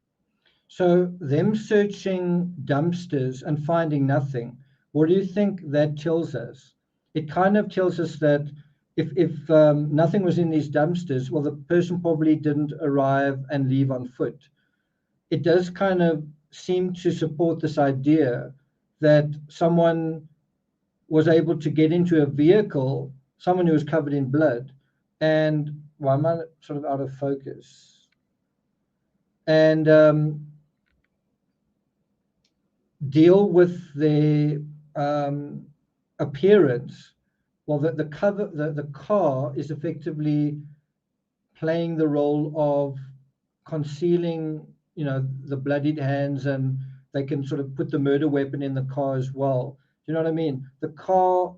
So them searching dumpsters and finding nothing, what do you think that tells us? It kind of tells us that if nothing was in these dumpsters, well, the person probably didn't arrive and leave on foot. It does kind of seem to support this idea that someone was able to get into a vehicle, someone who was covered in blood, and why am I sort of out of focus? And deal with the appearance. Well, the car is effectively playing the role of concealing, you know, the bloodied hands, and they can sort of put the murder weapon in the car as well. Do you know what I mean? The car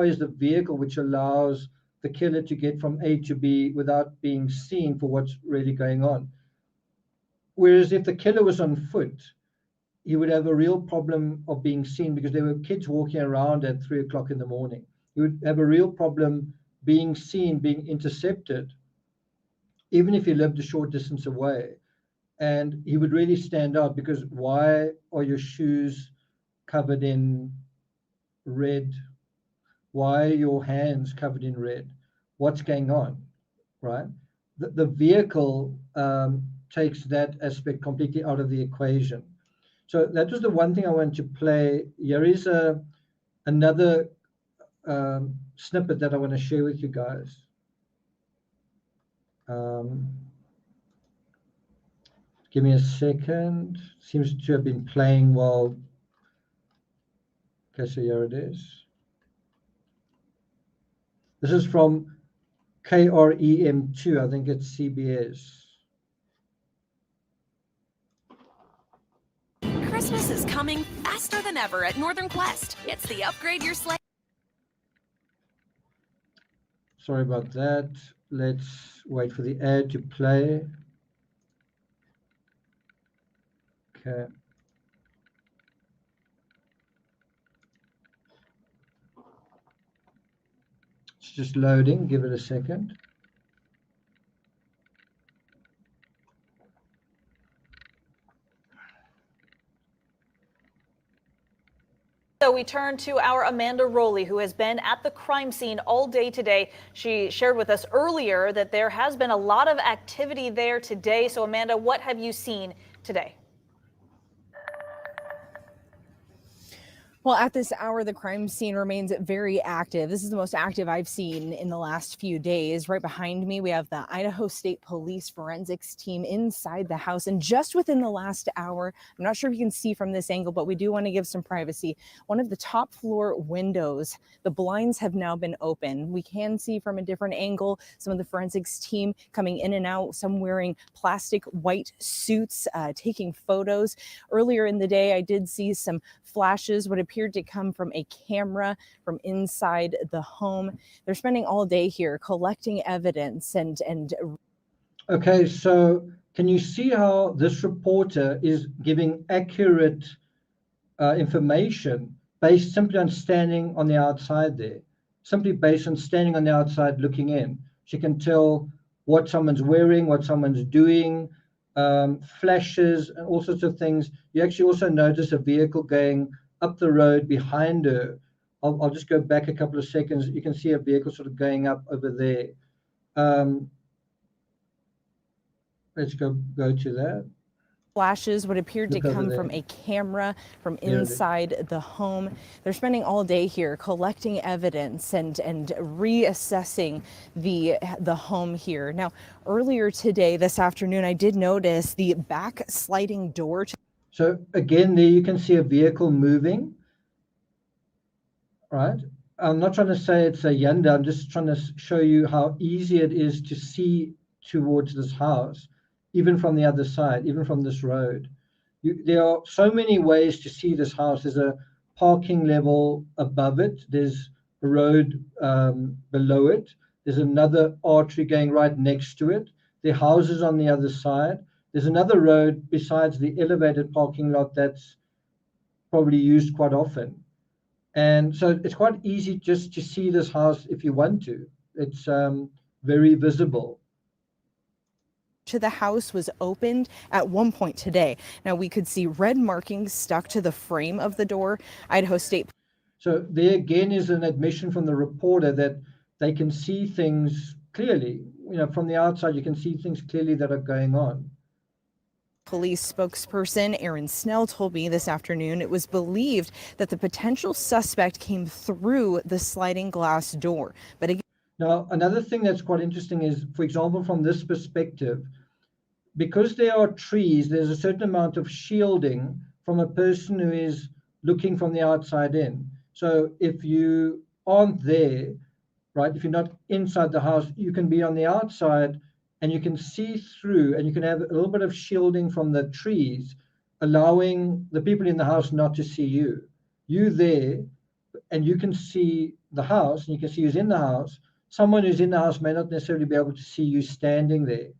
is the vehicle which allows the killer to get from A to B without being seen for what's really going on. Whereas if the killer was on foot, he would have a real problem of being seen because there were kids walking around at 3 o'clock in the morning. He would have a real problem being seen, being intercepted, even if he lived a short distance away. And he would really stand out because why are your shoes covered in red? Why are your hands covered in red? What's going on, right? The vehicle takes that aspect completely out of the equation. So that was the one thing I wanted to play. Here is another snippet that I want to share with you guys. Give me a second. Seems to have been playing while. Okay, so here it is. This is from KREM2. I think it's CBS. Christmas is coming faster than ever at Northern Quest. It's the upgrade your sleigh. Sorry about that. Let's wait for the ad to play. Okay. It's just loading. Give it a second. So we turn to our Amanda Rowley, who has been at the crime scene all day today. She shared with us earlier that there has been a lot of activity there today. So Amanda, what have you seen today? Well, at this hour, the crime scene remains very active. This is the most active I've seen in the last few days. Right behind me, we have the Idaho State Police forensics team inside the house. And just within the last hour, I'm not sure if you can see from this angle, but we do want to give some privacy. One of the top floor windows, the blinds have now been open. We can see from a different angle some of the forensics team coming in and out, some wearing plastic white suits, taking photos. Earlier in the day, I did see some flashes, what appeared to come from a camera from inside the home. They're spending all day here collecting evidence and Okay, so can you see how this reporter is giving accurate information based simply on standing on the outside there, simply based on standing on the outside looking in? She can tell what someone's wearing, what someone's doing, flashes and all sorts of things. You actually also notice a vehicle going up the road behind her. I'll just go back a couple of seconds. You can see a vehicle sort of going up over there. Let's go to that. flashes, what appeared to come from a camera from inside the home. They're spending all day here collecting evidence and reassessing the home here. Now, earlier today, this afternoon, I did notice the back sliding door. So again, there you can see a vehicle moving, right? I'm not trying to say it's a Hyundai. I'm just trying to show you how easy it is to see towards this house, even from the other side, even from this road. There are so many ways to see this house. There's a parking level above it. There's a road below it. There's another artery going right next to it. There are houses on the other side. There's another road besides the elevated parking lot that's probably used quite often. And so it's quite easy just to see this house if you want to. It's very visible. To the house was opened at one point today. Now we could see red markings stuck to the frame of the door. Idaho State. So there again is an admission from the reporter that they can see things clearly. You know, from the outside, you can see things clearly that are going on. Police spokesperson Aaron Snell told me this afternoon it was believed that the potential suspect came through the sliding glass door. But again, now, another thing that's quite interesting is, for example, from this perspective, because there are trees, there's a certain amount of shielding from a person who is looking from the outside in. So if you aren't there, right, if you're not inside the house, you can be on the outside and you can see through, and you can have a little bit of shielding from the trees, allowing the people in the house not to see you. You there, and you can see the house, and you can see who's in the house. Someone who's in the house may not necessarily be able to see you standing there,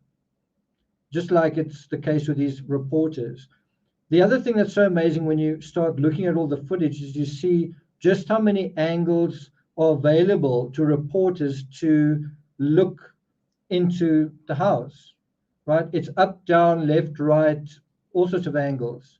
just like it's the case with these reporters. The other thing that's so amazing when you start looking at all the footage is you see just how many angles are available to reporters to look into the house, right? It's up, down, left, right, all sorts of angles.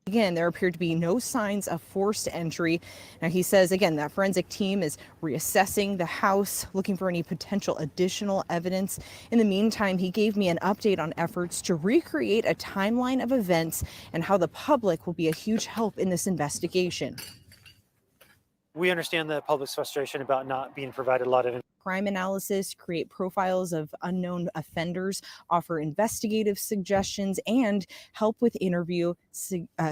again, there appeared to be no signs of forced entry. Now, he says, again, that forensic team is reassessing the house, looking for any potential additional evidence. In the meantime, he gave me an update on efforts to recreate a timeline of events and how the public will be a huge help in this investigation. We understand the public's frustration about not being provided a lot of crime analysis, create profiles of unknown offenders, offer investigative suggestions, and help with interview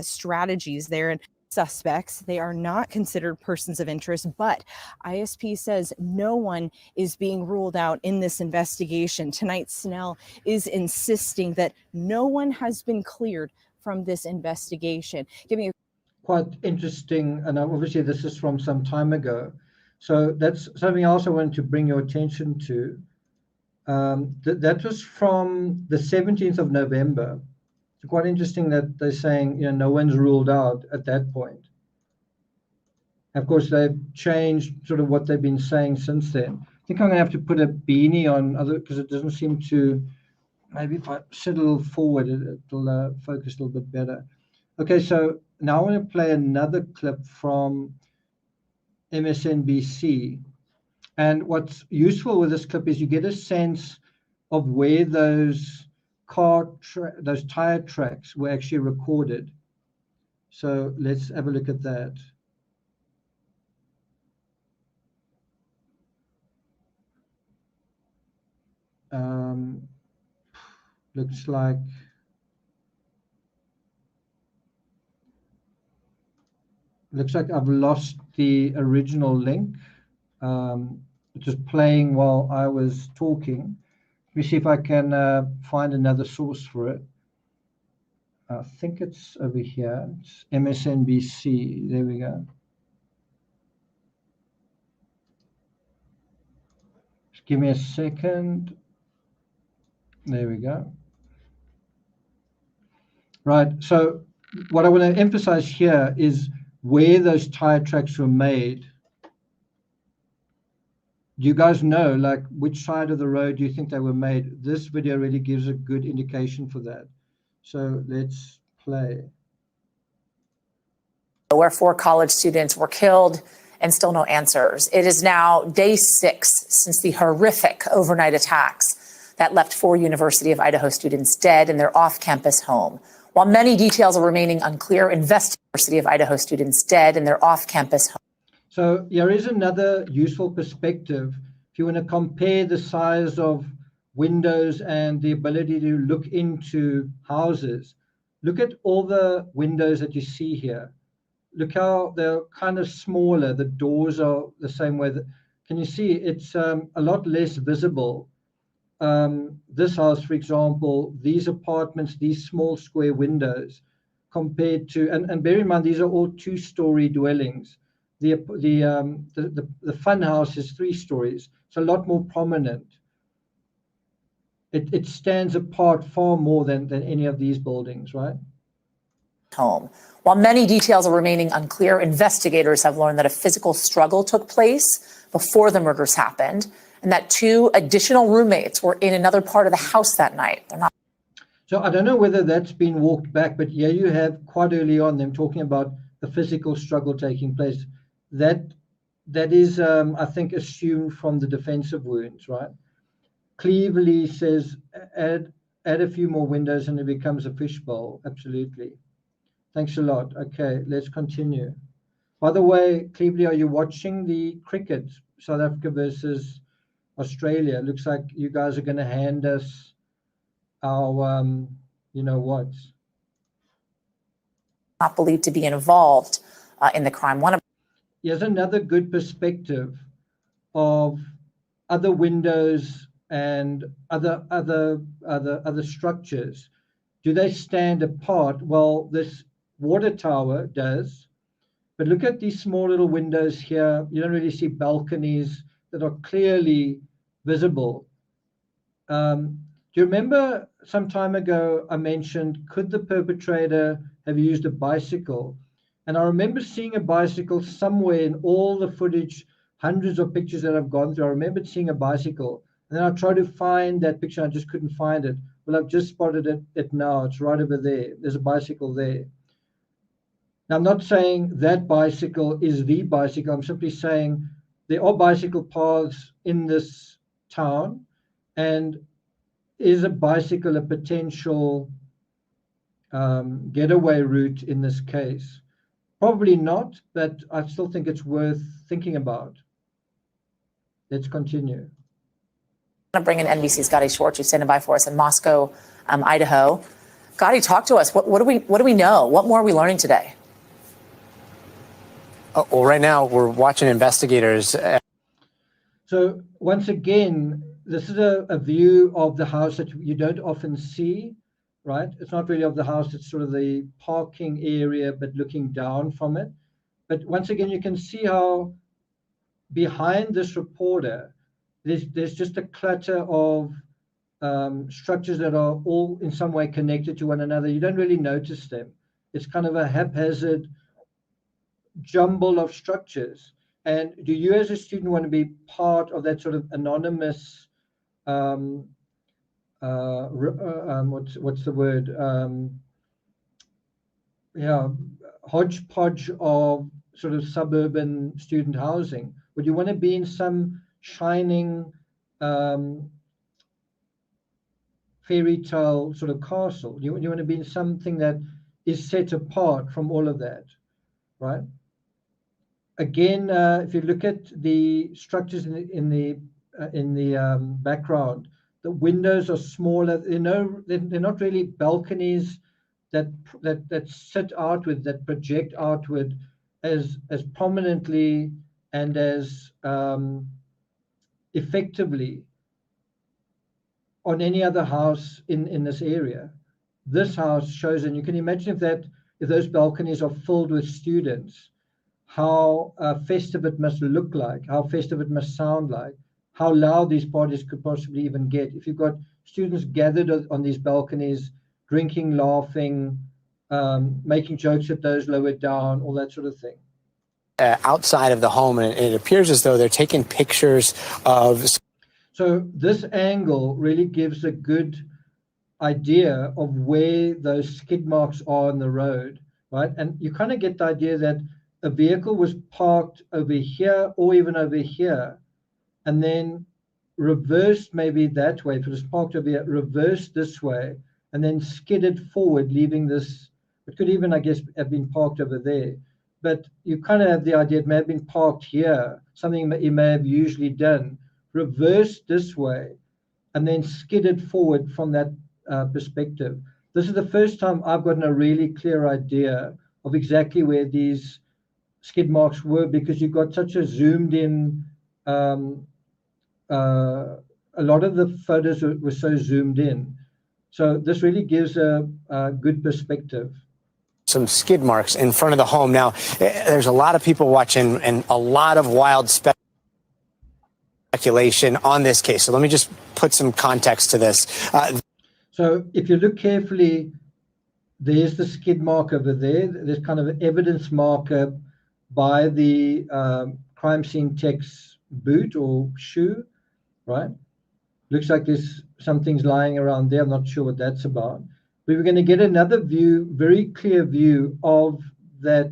strategies there. And suspects, they are not considered persons of interest, but ISP says no one is being ruled out in this investigation. Tonight, Snell is insisting that no one has been cleared from this investigation. Give me a quite interesting, and obviously this is from some time ago. So that's something else I wanted to bring your attention to. That was from the 17th of November. It's quite interesting that they're saying, you know, no one's ruled out at that point. Of course, they've changed sort of what they've been saying since then. I think I'm going to have to put a beanie on, because it doesn't seem to, maybe if I sit a little forward, it'll focus a little bit better. Okay, so now I want to play another clip from MSNBC. And what's useful with this clip is you get a sense of where those those tire tracks were actually recorded. So let's have a look at that. Looks like I've lost the original link. It was playing while I was talking. Let me see if I can find another source for it. I think it's over here. It's MSNBC. There we go. Just give me a second. There we go. Right. So what I want to emphasize here is where those tire tracks were made. Do you guys know, like, which side of the road do you think they were made? This video really gives a good indication for that. So let's play. Where 4 college students were killed and still no answers. It is now day 6 since the horrific overnight attacks that left 4 University of Idaho students dead in their off-campus home. While many details are remaining unclear, University of Idaho students dead in their off-campus home. So here is another useful perspective. If you want to compare the size of windows and the ability to look into houses, look at all the windows that you see here. Look how they're kind of smaller. The doors are the same way. Can you see it's a lot less visible? This house, for example, these apartments, these small square windows compared to, and bear in mind, these are all 2-story dwellings. The fun house is 3 stories. It's a lot more prominent. It stands apart far more than any of these buildings, right? Home. While many details are remaining unclear, investigators have learned that a physical struggle took place before the murders happened, and that 2 additional roommates were in another part of the house that night. They're not. So I don't know whether that's been walked back, but yeah, you have quite early on them talking about the physical struggle taking place. That is, I think, assumed from the defensive wounds, right? Cleavely says add a few more windows and it becomes a fishbowl. Absolutely. Thanks a lot. Okay, let's continue. By the way, Cleavely, are you watching the cricket, South Africa versus Australia? Looks like you guys are going to hand us our, you know what? Not believed to be involved in the crime. Here's another good perspective of other windows and other structures. Do they stand apart? Well, this water tower does, but look at these small little windows here. You don't really see balconies that are clearly visible. Do you remember some time ago I mentioned, could the perpetrator have used a bicycle? And I remember seeing a bicycle somewhere in all the footage, hundreds of pictures that I've gone through. I remembered seeing a bicycle. And then I tried to find that picture. I just couldn't find it. Well, I've just spotted it now. It's right over there. There's a bicycle there. Now, I'm not saying that bicycle is the bicycle. I'm simply saying there are bicycle paths in this town. And is a bicycle a potential getaway route in this case? Probably not, but I still think it's worth thinking about. Let's continue. I'm going to bring in NBC's Gotti Schwartz, who's standing by for us in Moscow, Idaho. Gotti, talk to us. What do we know? What more are we learning today? Well, right now we're watching investigators. So once again, this is a view of the house that you don't often see, right? It's not really of the house, it's sort of the parking area, but looking down from it. But once again, you can see how behind this reporter, there's just a clutter of structures that are all in some way connected to one another. You don't really notice them. It's kind of a haphazard jumble of structures. And do you as a student want to be part of that sort of anonymous, what's the word? hodgepodge of sort of suburban student housing? Would you want to be in some shining fairy tale sort of castle? You want to be in something that is set apart from all of that, right? Again, if you look at the structures in the background, the windows are smaller. They're not really balconies that sit outward, that project outward as prominently and as effectively on any other house in this area. This house shows, and you can imagine if those balconies are filled with students, how festive it must look like, how festive it must sound like, how loud these parties could possibly even get. If you've got students gathered on these balconies, drinking, laughing, making jokes at those lower down, all that sort of thing. Outside of the home, and it appears as though they're taking pictures of. So this angle really gives a good idea of where those skid marks are on the road, right? And you kind of get the idea that a vehicle was parked over here or even over here, and then reversed maybe that way. If it was parked over here, reversed this way, and then skidded forward, leaving this. It could even, I guess, have been parked over there. But you kind of have the idea it may have been parked here, something that you may have usually done, reversed this way, and then skidded forward from that perspective. This is the first time I've gotten a really clear idea of exactly where these skid marks were, because you've got such a zoomed in, a lot of the photos were so zoomed in. So this really gives a good perspective. Some skid marks in front of the home. Now, there's a lot of people watching and a lot of wild speculation on this case. So let me just put some context to this. So if you look carefully, there's the skid mark over there. There's kind of an evidence marker by the crime scene tech's boot or shoe, right? Looks like there's some things lying around there. I'm not sure what that's about. We were going to get another view, very clear view of that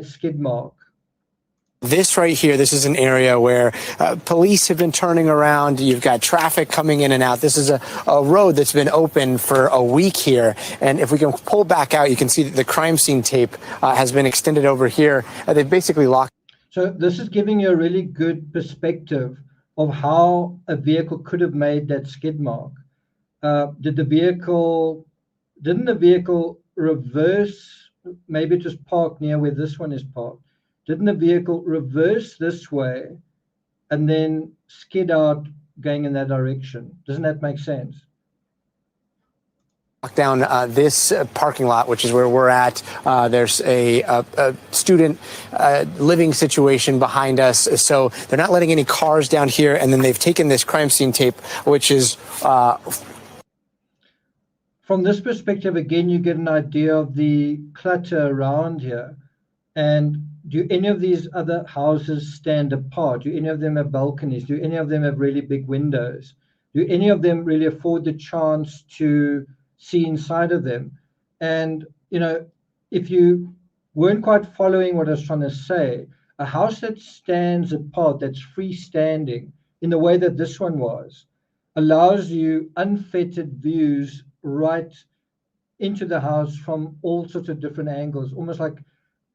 skid mark. This right here, this is an area where police have been turning around. You've got traffic coming in and out. This is a road that's been open for a week here. And if we can pull back out, you can see that the crime scene tape has been extended over here. They've basically locked. So this is giving you a really good perspective of how a vehicle could have made that skid mark. Didn't the vehicle reverse? Maybe it was parked near where this one is parked. Didn't the vehicle reverse this way and then skid out going in that direction? Doesn't that make sense? Down this parking lot, which is where we're at. There's a student living situation behind us. So they're not letting any cars down here. And then they've taken this crime scene tape, which is... From this perspective, again, you get an idea of the clutter around here. And do any of these other houses stand apart? Do any of them have balconies? Do any of them have really big windows? Do any of them really afford the chance to see inside of them? And, you know, if you weren't quite following what I was trying to say, a house that stands apart, that's freestanding in the way that this one was, allows you unfettered views right into the house from all sorts of different angles, almost like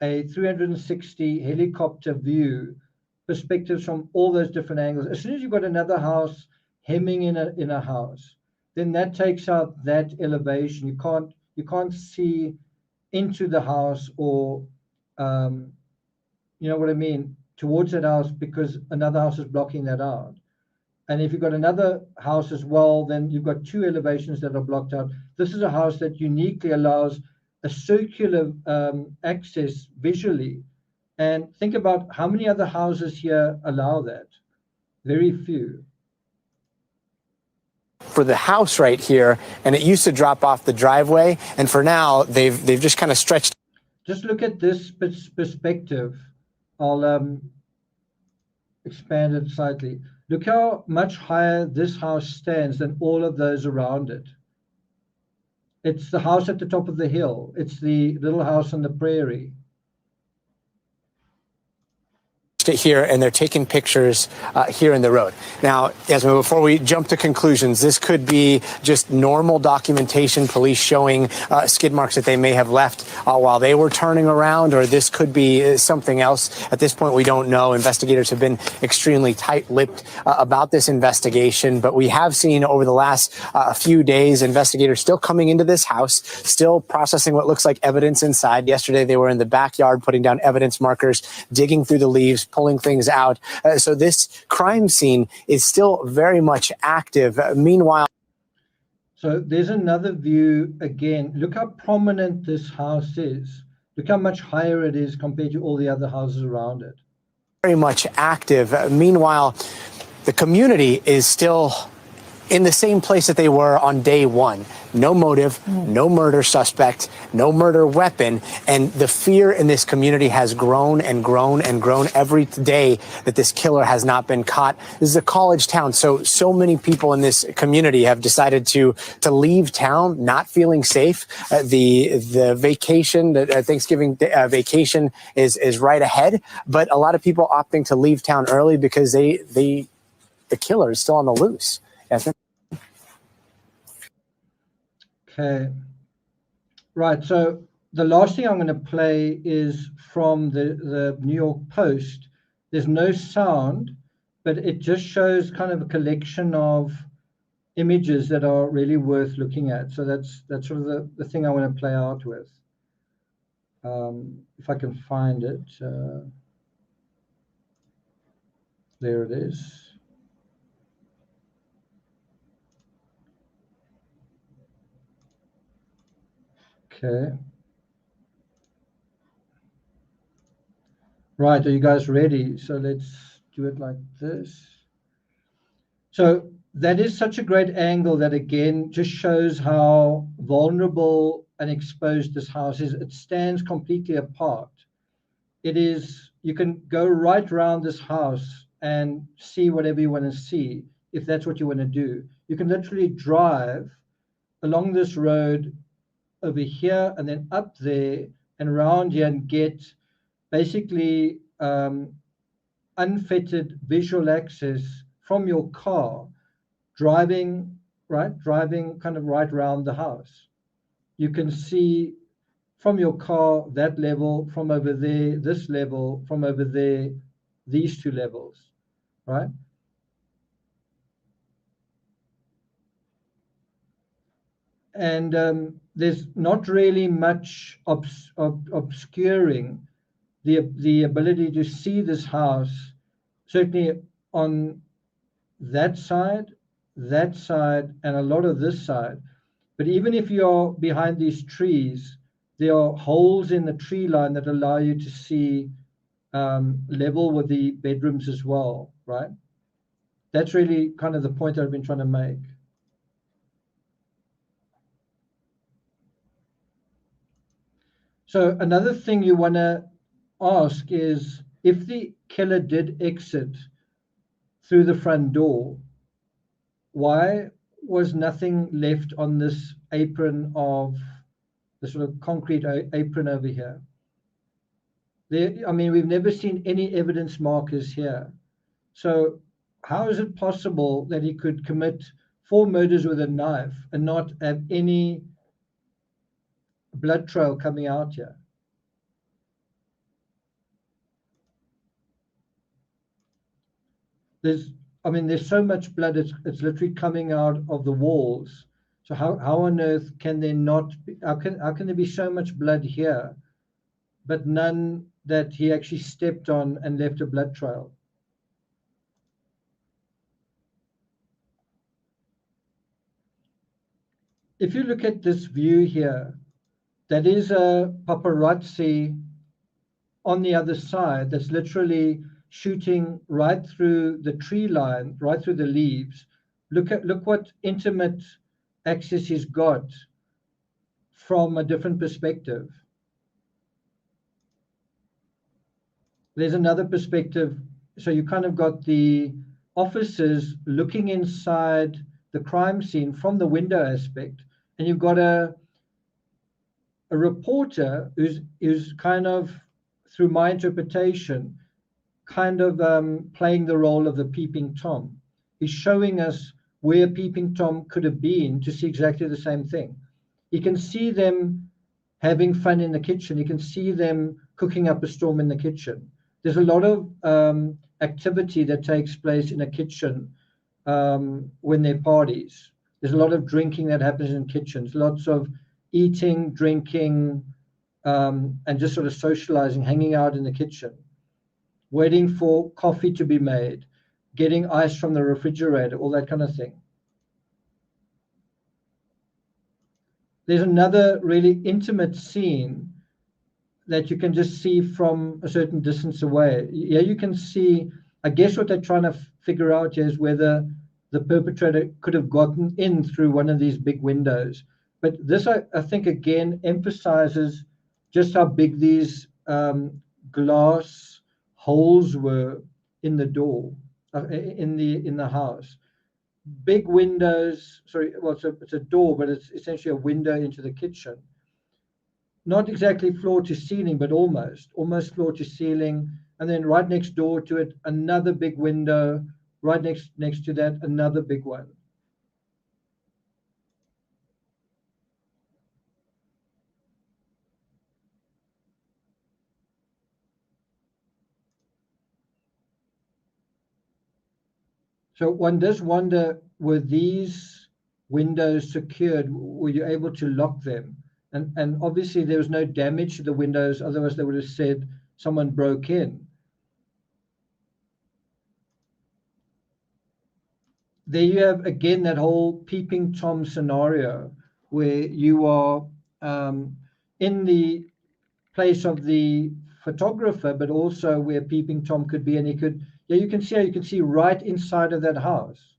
a 360 helicopter view, perspectives from all those different angles. As soon as you've got another house hemming in a house, then that takes out that elevation. You can't see into the house or you know what I mean, towards that house, because another house is blocking that out. And if you've got another house as well, then you've got two elevations that are blocked out. This is a house that uniquely allows a circular access visually. And think about how many other houses here allow that. Very few. For the house right here, and it used to drop off the driveway. And for now, they've just kind of stretched. Just look at this perspective. I'll expand it slightly. Look how much higher this house stands than all of those around it. It's the house at the top of the hill. It's the little house on the prairie. Here, and they're taking pictures here in the road. Now, Yasmin, before we jump to conclusions, this could be just normal documentation, police showing skid marks that they may have left while they were turning around, or this could be something else. At this point, we don't know. Investigators have been extremely tight-lipped about this investigation, but we have seen over the last few days, investigators still coming into this house, still processing what looks like evidence inside. Yesterday, they were in the backyard putting down evidence markers, digging through the leaves, pulling things out. So this crime scene is still very much active. Meanwhile, so there's another view again. Look how prominent this house is. Look how much higher it is compared to all the other houses around it. Very much active. Meanwhile, the community is still in the same place that they were on day one. No motive, no murder suspect, no murder weapon. And the fear in this community has grown and grown and grown every day that this killer has not been caught. This is a college town. So many people in this community have decided to leave town, not feeling safe. The vacation, the Thanksgiving vacation is right ahead. But a lot of people opting to leave town early because the killer is still on the loose. Okay. Right. So the last thing I'm going to play is from the New York Post. There's no sound, but it just shows kind of a collection of images that are really worth looking at. So that's sort of the thing I want to play out with. If I can find it. There it is. Okay. Right, are you guys ready? So let's do it like this. So that is such a great angle that again just shows how vulnerable and exposed this house is. It stands completely apart. It is, you can go right around this house and see whatever you want to see, if that's what you want to do. You can literally drive along this road over here and then up there and around here and get basically unfettered visual access from your car, driving kind of right around the house. You can see from your car that level, from over there, this level, from over there, these two levels, right? And there's not really much obscuring the ability to see this house, certainly on that side, and a lot of this side. But even if you're behind these trees, there are holes in the tree line that allow you to see level with the bedrooms as well, right? That's really kind of the point I've been trying to make. So another thing you want to ask is, if the killer did exit through the front door, why was nothing left on this apron of the sort of concrete apron over here? I mean, we've never seen any evidence markers here. So how is it possible that he could commit 4 murders with a knife and not have any blood trail coming out here? There's so much blood, it's literally coming out of the walls. So how on earth can there not be, how can there be so much blood here, but none that he actually stepped on and left a blood trail? If you look at this view here, that is a paparazzi on the other side that's literally shooting right through the tree line, right through the leaves. Look what intimate access he's got from a different perspective. There's another perspective. So you kind of got the officers looking inside the crime scene from the window aspect, and you've got a a reporter who's kind of, through my interpretation, kind of playing the role of the peeping Tom. He's showing us where peeping Tom could have been to see exactly the same thing. He can see them having fun in the kitchen. You can see them cooking up a storm in the kitchen. There's a lot of activity that takes place in a kitchen when there are parties. There's a lot of drinking that happens in kitchens, lots of eating, drinking, and just sort of socializing, hanging out in the kitchen, waiting for coffee to be made, getting ice from the refrigerator, all that kind of thing. There's another really intimate scene that you can just see from a certain distance away. Yeah, you can see, I guess what they're trying to figure out is whether the perpetrator could have gotten in through one of these big windows. But this, I think, again, emphasizes just how big these glass holes were in the door, in the house. Big windows, sorry, well, it's a door, but it's essentially a window into the kitchen. Not exactly floor to ceiling, but almost floor to ceiling. And then right next door to it, another big window. Right next to that, another big one. So one does wonder, were these windows secured? Were you able to lock them? And obviously there was no damage to the windows, otherwise they would have said someone broke in. There you have, again, that whole peeping Tom scenario where you are in the place of the photographer, but also where peeping Tom could be. And he could, yeah, you can see right inside of that house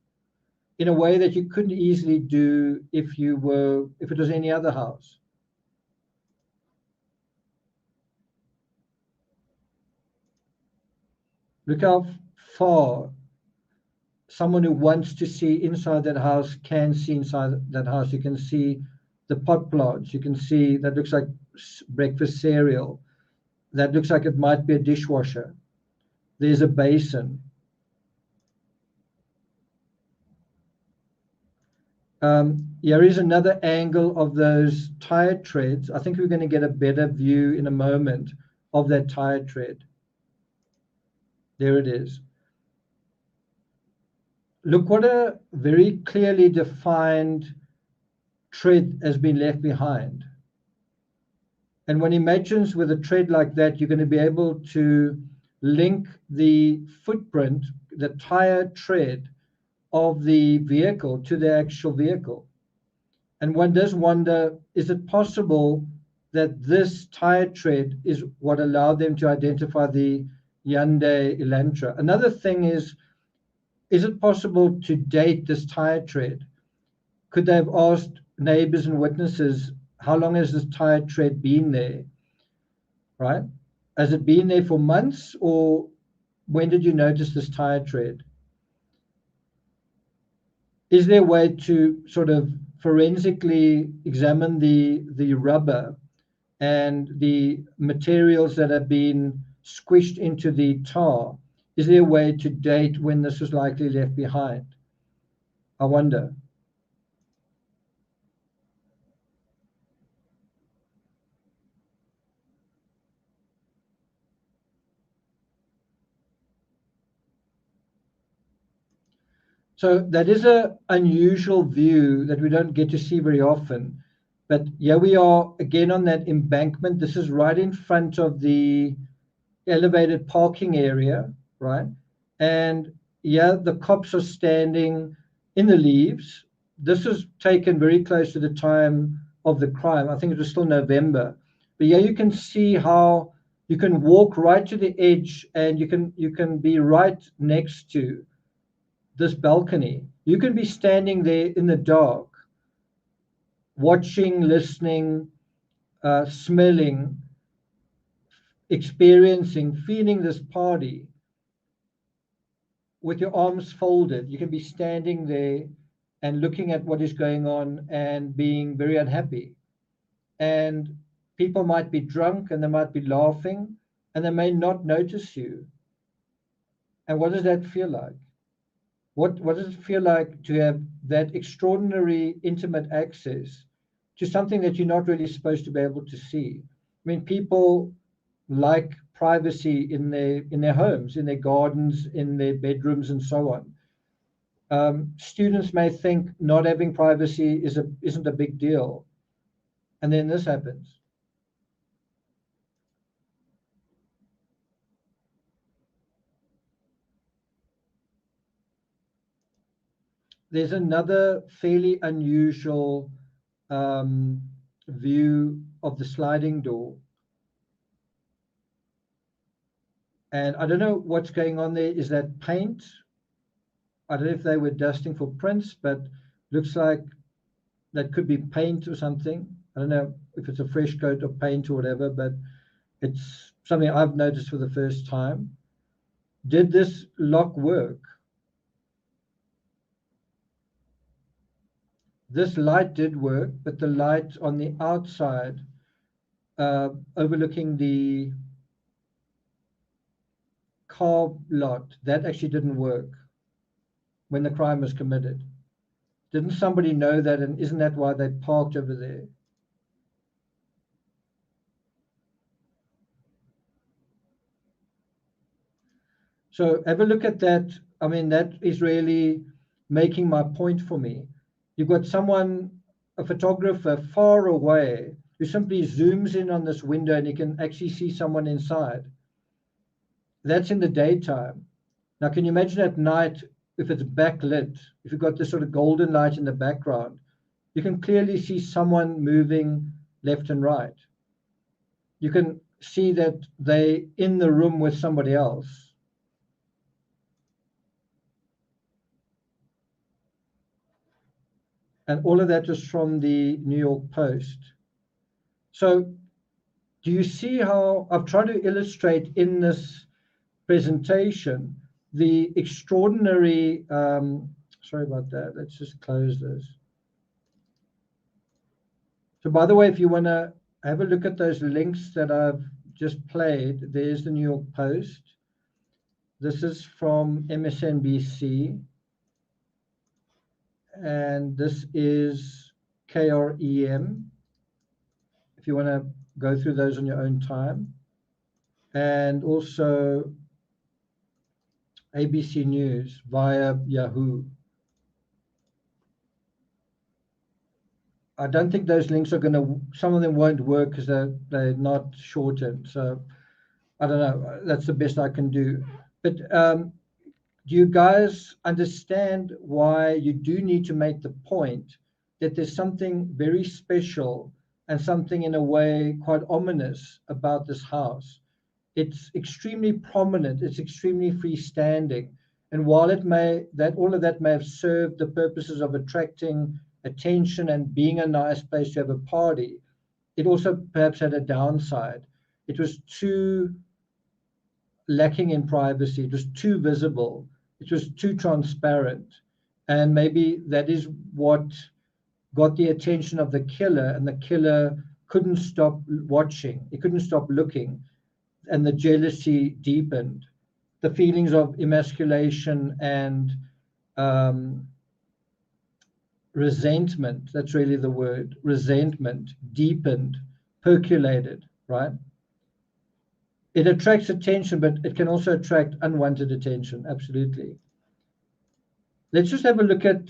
in a way that you couldn't easily do if it was any other house. Look how far someone who wants to see inside that house can see inside that house. You can see the pot plants. You can see that looks like breakfast cereal. That looks like it might be a dishwasher. There's a basin. Here is another angle of those tire treads. I think we're going to get a better view in a moment of that tire tread. There it is. Look what a very clearly defined tread has been left behind. And one imagines with a tread like that, you're going to be able to link the footprint, the tire tread of the vehicle to the actual vehicle. And one does wonder, is it possible that this tire tread is what allowed them to identify the Hyundai Elantra? Another thing is it possible to date this tire tread? Could they have asked neighbors and witnesses, how long has this tire tread been there, right? Has it been there for months, or when did you notice this tire tread? Is there a way to sort of forensically examine the rubber and the materials that have been squished into the tar? Is there a way to date when this was likely left behind? I wonder. So that is an unusual view that we don't get to see very often. But here we are again on that embankment. This is right in front of the elevated parking area, right? And yeah, the cops are standing in the leaves. This was taken very close to the time of the crime. I think it was still November. But yeah, you can see how you can walk right to the edge and you can be right next to this balcony. You can be standing there in the dark, watching, listening, smelling, experiencing, feeling this party with your arms folded. You can be standing there and looking at what is going on and being very unhappy. And people might be drunk and they might be laughing and they may not notice you. And what does that feel like? What does it feel like to have that extraordinary intimate access to something that you're not really supposed to be able to see? I mean, people like privacy in their homes, in their gardens, in their bedrooms, and so on. Students may think not having privacy isn't a big deal, and then this happens. There's another fairly unusual view of the sliding door. And I don't know what's going on there. Is that paint? I don't know if they were dusting for prints, but looks like that could be paint or something. I don't know if it's a fresh coat of paint or whatever, but it's something I've noticed for the first time. Did this lock work? This light did work, but the light on the outside overlooking the car lot, that actually didn't work when the crime was committed. Didn't somebody know that, and isn't that why they parked over there? So have a look at that. I mean, that is really making my point for me. You've got someone, a photographer far away, who simply zooms in on this window and you can actually see someone inside. That's in the daytime. Now, can you imagine at night, if it's backlit, if you've got this sort of golden light in the background, you can clearly see someone moving left and right. You can see that they're in the room with somebody else. And all of that is from the New York Post. So do you see how I've tried to illustrate in this presentation the extraordinary, sorry about that, let's just close this. So by the way, if you want to have a look at those links that I've just played, there's the New York Post. This is from MSNBC. And this is KREM, if you want to go through those on your own time. And also ABC News via Yahoo. I don't think those links are going to, some of them won't work because they're not shortened. So I don't know, that's the best I can do. But do you guys understand why you do need to make the point that there's something very special and something in a way quite ominous about this house? It's extremely prominent, it's extremely freestanding. And while it may, all of that may have served the purposes of attracting attention and being a nice place to have a party, it also perhaps had a downside. It was too lacking in privacy, it was too visible. It was too transparent, and maybe that is what got the attention of the killer, and the killer couldn't stop watching. He couldn't stop looking, and the jealousy deepened. The feelings of emasculation and resentment, that's really the word, resentment, deepened, percolated, right? It attracts attention, but it can also attract unwanted attention, absolutely. Let's just have a look at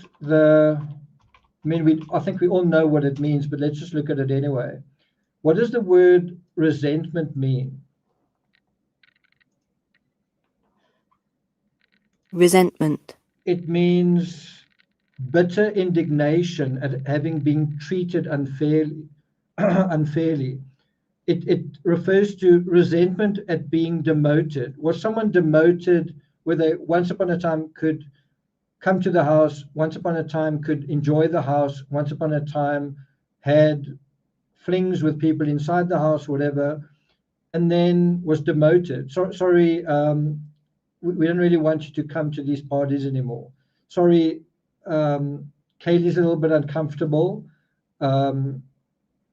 I think we all know what it means, but let's just look at it anyway. What does the word resentment mean? Resentment. It means bitter indignation at having been treated unfairly. It refers to resentment at being demoted. Was someone demoted where they once upon a time could come to the house, once upon a time could enjoy the house, once upon a time had flings with people inside the house, whatever, and then was demoted? Sorry, we don't really want you to come to these parties anymore. Sorry, Kaylee's a little bit uncomfortable.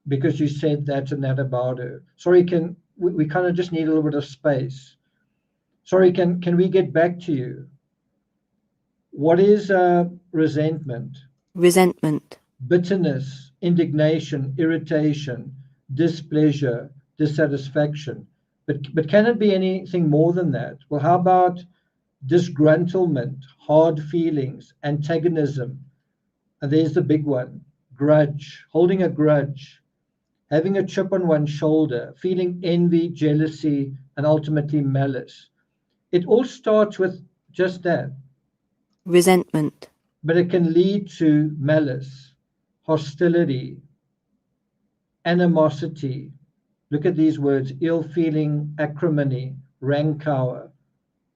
because you said that and that about her. Sorry, we kind of just need a little bit of space. Sorry, can we get back to you? What is resentment? Resentment. Bitterness, indignation, irritation, displeasure, dissatisfaction. But can it be anything more than that? Well, how about disgruntlement, hard feelings, antagonism? And there's the big one, grudge, holding a grudge, having a chip on one's shoulder, feeling envy, jealousy, and ultimately malice. It all starts with just that. Resentment. But it can lead to malice, hostility, animosity. Look at these words: ill feeling, acrimony, rancor,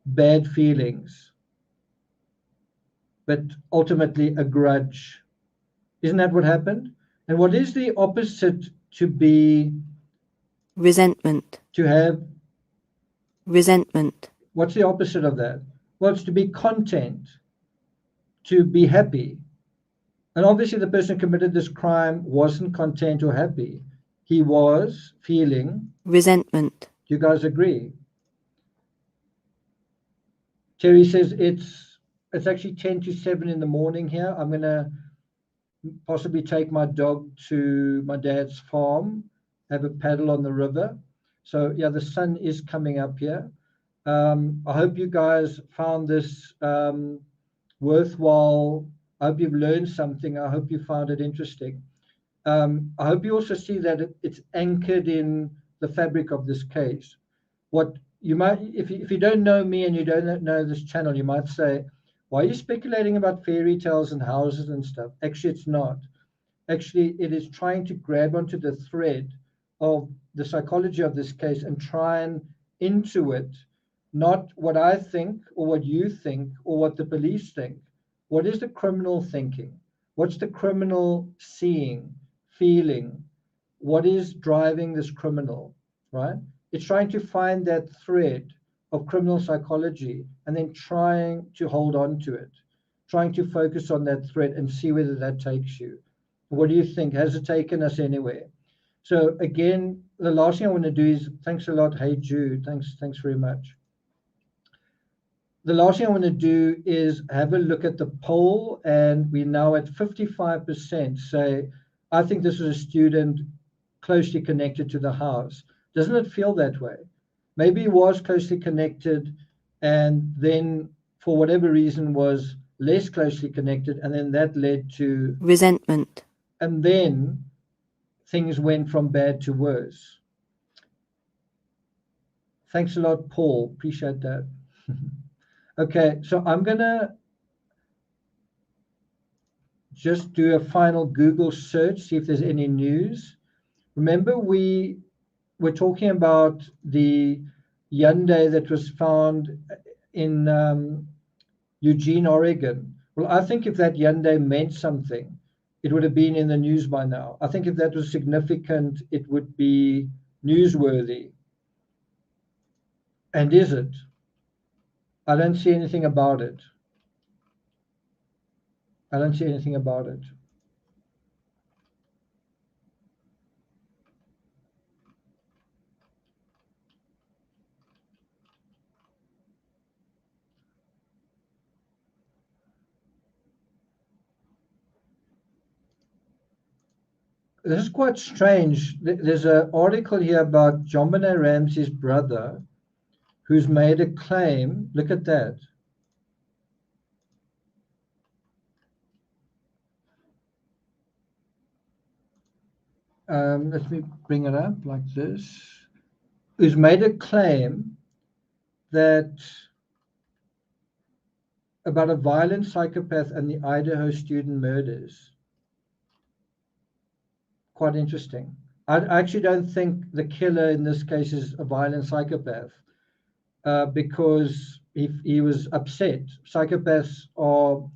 bad feelings, but ultimately a grudge. Isn't that what happened? And what is the opposite to be? Resentment. To have? Resentment. What's the opposite of that? Well, it's to be content, to be happy. And obviously the person who committed this crime wasn't content or happy. He was feeling resentment. Do you guys agree? Terry says it's actually 10 to 7 in the morning here. I'm going to possibly take my dog to my dad's farm, have a paddle on the river. So yeah, the sun is coming up here. I hope you guys found this worthwhile. I hope you've learned something. I hope you found it interesting. I hope you also see that it's anchored in the fabric of this case. What you might, if you don't know me and you don't know this channel, you might say, why are you speculating about fairy tales and houses and stuff? Actually, it's not. Actually, it is trying to grab onto the thread of the psychology of this case and try and intuit not what I think or what you think or what the police think. What is the criminal thinking? What's the criminal seeing, feeling? What is driving this criminal, right? It's trying to find that thread of criminal psychology and then trying to hold on to it, trying to focus on that thread and see whether that takes you. What do you think? Has it taken us anywhere? So again, the last thing I want to do is, thanks a lot. Hey, Jude, thanks very much. The last thing I want to do is have a look at the poll, and we're now at 55% say, I think this was a student closely connected to the house. Doesn't it feel that way? Maybe he was closely connected and then for whatever reason was less closely connected, and then that led to resentment. And then things went from bad to worse. Thanks a lot, Paul. Appreciate that. Okay, so I'm going to just do a final Google search, see if there's any news. Remember, we were talking about the Hyundai that was found in Eugene, Oregon. Well, I think if that Hyundai meant something, it would have been in the news by now. I think if that was significant, it would be newsworthy. And is it? I don't see anything about it. I don't see anything about it. This is quite strange. There's an article here about JonBenet Ramsey's brother who's made a claim. Look at that. Let me bring it up like this. Who's made a claim that about a violent psychopath and the Idaho student murders. Quite interesting. I actually don't think the killer in this case is a violent psychopath because he was upset. Psychopaths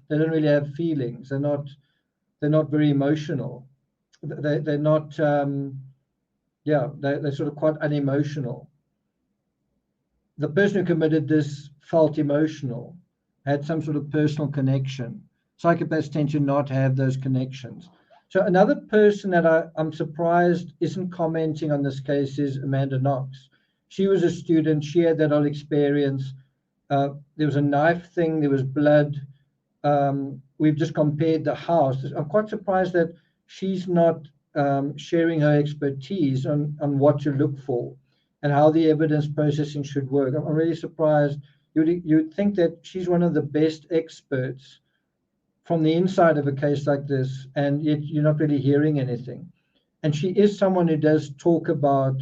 they don't really have feelings. They're not very emotional. They're not they're sort of quite unemotional. The person who committed this felt emotional, had some sort of personal connection. Psychopaths tend to not have those connections. So another person that I'm surprised isn't commenting on this case is Amanda Knox. She was a student. She had that whole experience. There was a knife thing. There was blood. We've just compared the house. I'm quite surprised that she's not sharing her expertise on what to look for and how the evidence processing should work. I'm really surprised. You'd think that she's one of the best experts from the inside of a case like this, and yet you're not really hearing anything. And she is someone who does talk about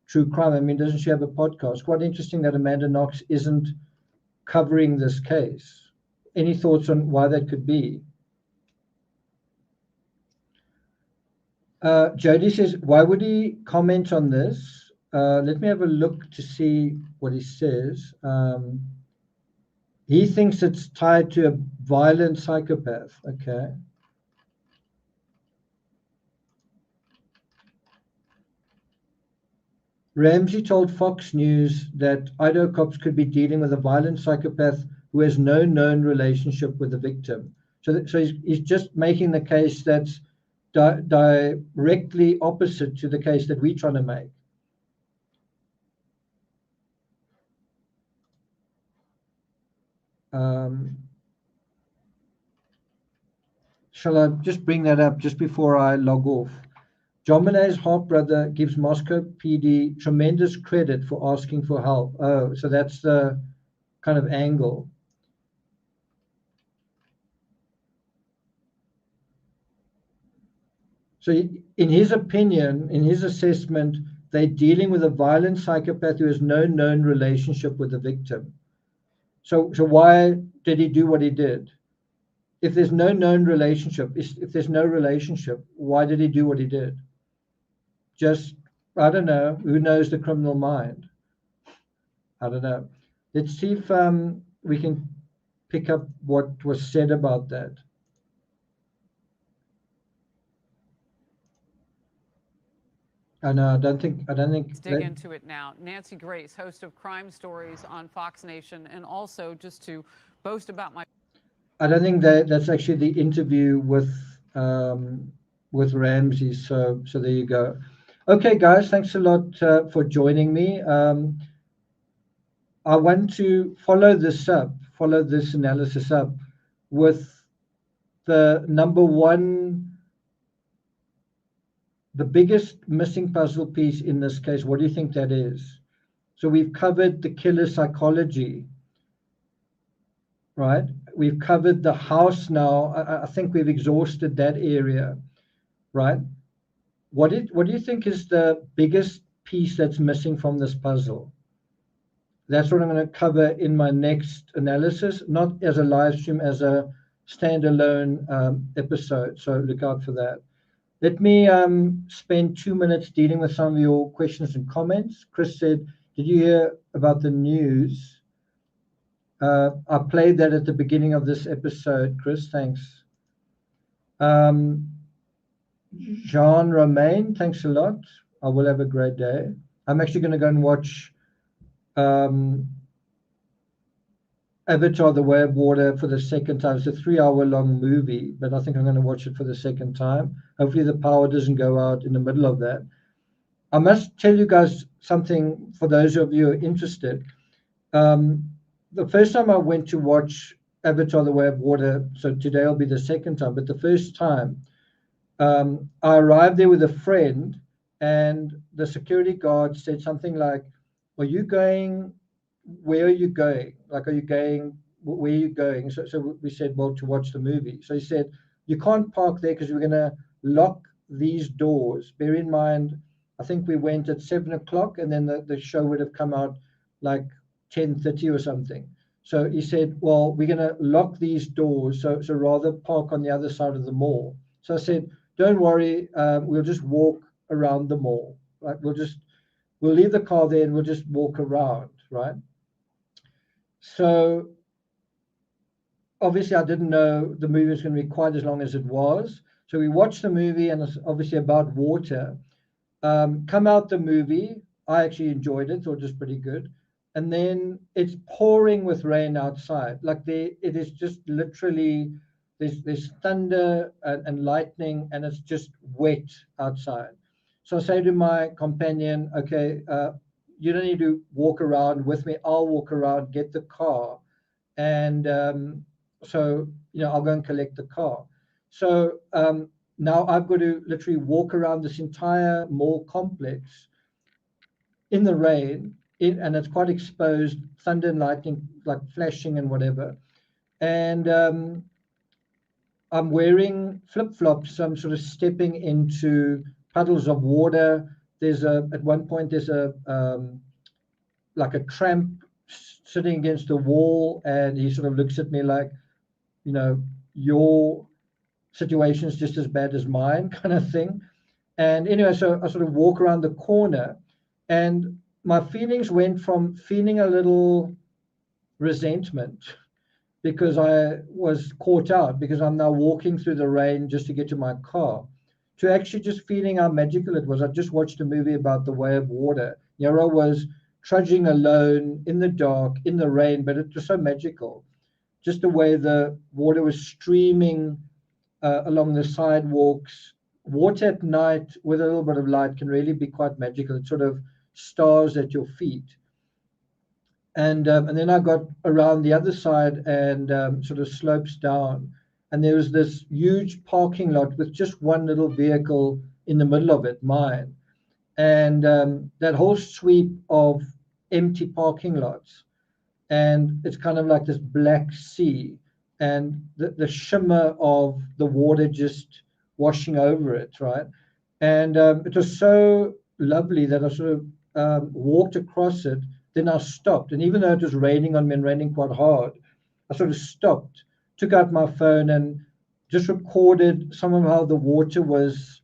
true crime. I mean, doesn't she have a podcast? Quite interesting that Amanda Knox isn't covering this case. Any thoughts on why that could be? Jody says, why would he comment on this? Let me have a look to see what he says. He thinks it's tied to a violent psychopath. Okay. Ramsey told Fox News that Idaho cops could be dealing with a violent psychopath who has no known relationship with the victim. So he's just making the case that's directly opposite to the case that we're trying to make. Shall I just bring that up just before I log off? John Monet's half-brother gives Moscow PD tremendous credit for asking for help. Oh, so that's the kind of angle. So in his opinion, in his assessment, they're dealing with a violent psychopath who has no known relationship with the victim. So why did he do what he did? If there's no known relationship, if there's no relationship, why did he do what he did? Just, I don't know, who knows the criminal mind? I don't know. Let's see if we can pick up what was said about that. I don't think. Let's dig into it now. Nancy Grace, host of Crime Stories on Fox Nation, and also just to boast about my. I don't think that's actually the interview with Ramsey. So there you go. Okay, guys, thanks a lot for joining me. I want to follow this analysis up with the number one. The biggest missing puzzle piece in this case, what do you think that is? So we've covered the killer psychology, right? We've covered the house now. I think we've exhausted that area, right? What do you think is the biggest piece that's missing from this puzzle? That's what I'm going to cover in my next analysis, not as a live stream, as a standalone episode. So look out for that. Let me spend 2 minutes dealing with some of your questions and comments. Chris said, did you hear about the news? I played that at the beginning of this episode, Chris, thanks. Jean Romain, thanks a lot. I will have a great day. I'm actually going to go and watch Avatar: The Way of Water for the second time. It's a 3-hour-long movie, but I think I'm going to watch it for the second time. Hopefully the power doesn't go out in the middle of that. I must tell you guys something for those of you who are interested. The first time I went to watch Avatar: The Way of Water, so today will be the second time, but the first time, I arrived there with a friend, and the security guard said something like, are you going, where are you going? Like, are you going, where are you going? So we said, well, to watch the movie. So he said, you can't park there because we're going to lock these doors. Bear in mind, I think we went at 7 o'clock, and then the show would have come out like 10:30 or something. So he said, well, we're going to lock these doors, so rather park on the other side of the mall. So I said, don't worry, we'll just walk around the mall. Right? We'll leave the car there and we'll just walk around, right? So obviously I didn't know the movie was going to be quite as long as it was. So we watched the movie, and it's obviously about water. Come out the movie, I actually enjoyed it, thought it was pretty good. And then it's pouring with rain outside. Like it is just literally there's thunder and lightning, and it's just wet outside. So I say to my companion, okay, you don't need to walk around with me. I'll walk around, get the car. And so, I'll go and collect the car. So now I've got to literally walk around this entire mall complex in the rain, and it's quite exposed, thunder and lightning, like flashing and whatever. And I'm wearing flip-flops, so I'm sort of stepping into puddles of water. At one point, there's like a tramp sitting against the wall, and he sort of looks at me like, your situation is just as bad as mine, kind of thing. And anyway, so I sort of walk around the corner, and my feelings went from feeling a little resentment because I was caught out, because I'm now walking through the rain just to get to my car, to actually just feeling how magical it was. I just watched a movie about the way of water. Yara was trudging alone in the dark, in the rain, but it was so magical. Just the way the water was streaming along the sidewalks. Water at night with a little bit of light can really be quite magical. It's sort of stars at your feet. And then I got around the other side and sort of slopes down. And there was this huge parking lot with just one little vehicle in the middle of it, mine. And that whole sweep of empty parking lots. And it's kind of like this black sea. And the shimmer of the water just washing over it, right? And it was so lovely that I sort of walked across it. Then I stopped, and even though it was raining on me and raining quite hard, I sort of stopped, took out my phone, and just recorded some of how the water was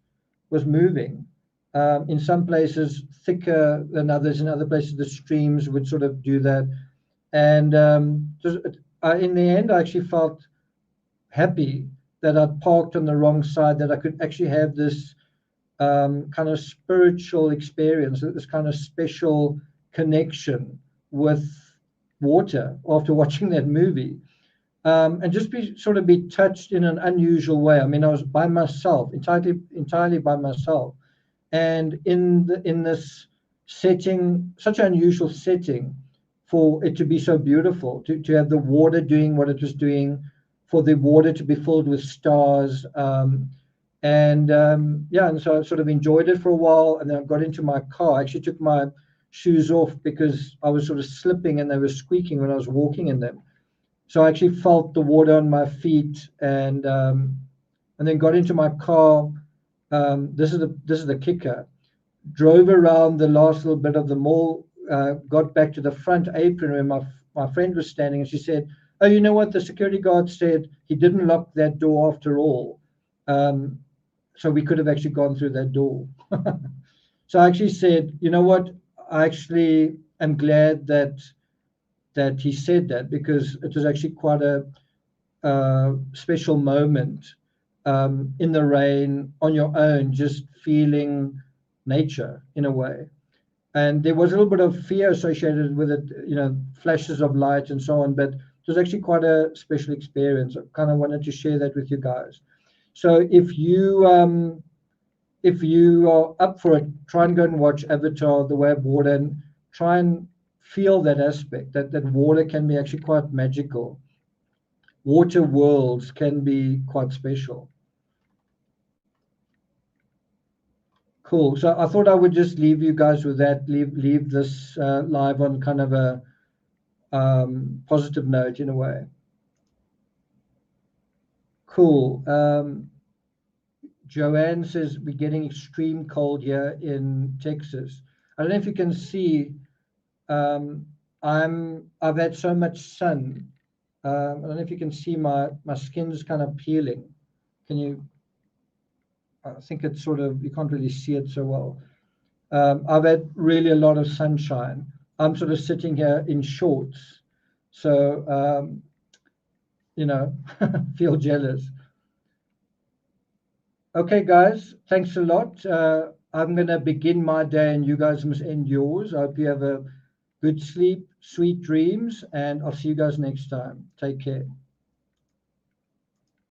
moving. In some places thicker than others, in other places the streams would sort of do that. And in the end, I actually felt happy that I'd parked on the wrong side, that I could actually have this kind of spiritual experience, this kind of special connection with water after watching that movie, and just be touched in an unusual way. I mean, I was by myself, entirely by myself, and in this setting, such an unusual setting, for it to be so beautiful, to have the water doing what it was doing, for the water to be filled with stars, and so I sort of enjoyed it for a while, and then I got into my car. I actually took my shoes off because I was sort of slipping and they were squeaking when I was walking in them. So I actually felt the water on my feet, and then got into my car. This is the kicker. Drove around the last little bit of the mall, got back to the front apron where my friend was standing, and she said, "Oh, you know what? The security guard said he didn't lock that door after all. So we could have actually gone through that door." So I actually said, "You know what? I actually am glad that he said that, because it was actually quite a special moment in the rain on your own, just feeling nature in a way." And there was a little bit of fear associated with it, flashes of light and so on, but it was actually quite a special experience. I kind of wanted to share that with you guys. So if you are up for it, try and go and watch Avatar: The Way of Water, and try and feel that aspect, that water can be actually quite magical. Water worlds can be quite special. Cool. So I thought I would just leave you guys with that, leave this live on kind of a positive note in a way. Cool. Joanne says we're getting extreme cold here in Texas. I don't know if you can see. I've had so much sun. I don't know if you can see my skin's kind of peeling. Can you? I think it's sort of, you can't really see it so well. I've had really a lot of sunshine. I'm sort of sitting here in shorts, so feel jealous. Okay, guys, thanks a lot. I'm going to begin my day, and you guys must end yours. I hope you have a good sleep, sweet dreams, and I'll see you guys next time. Take care.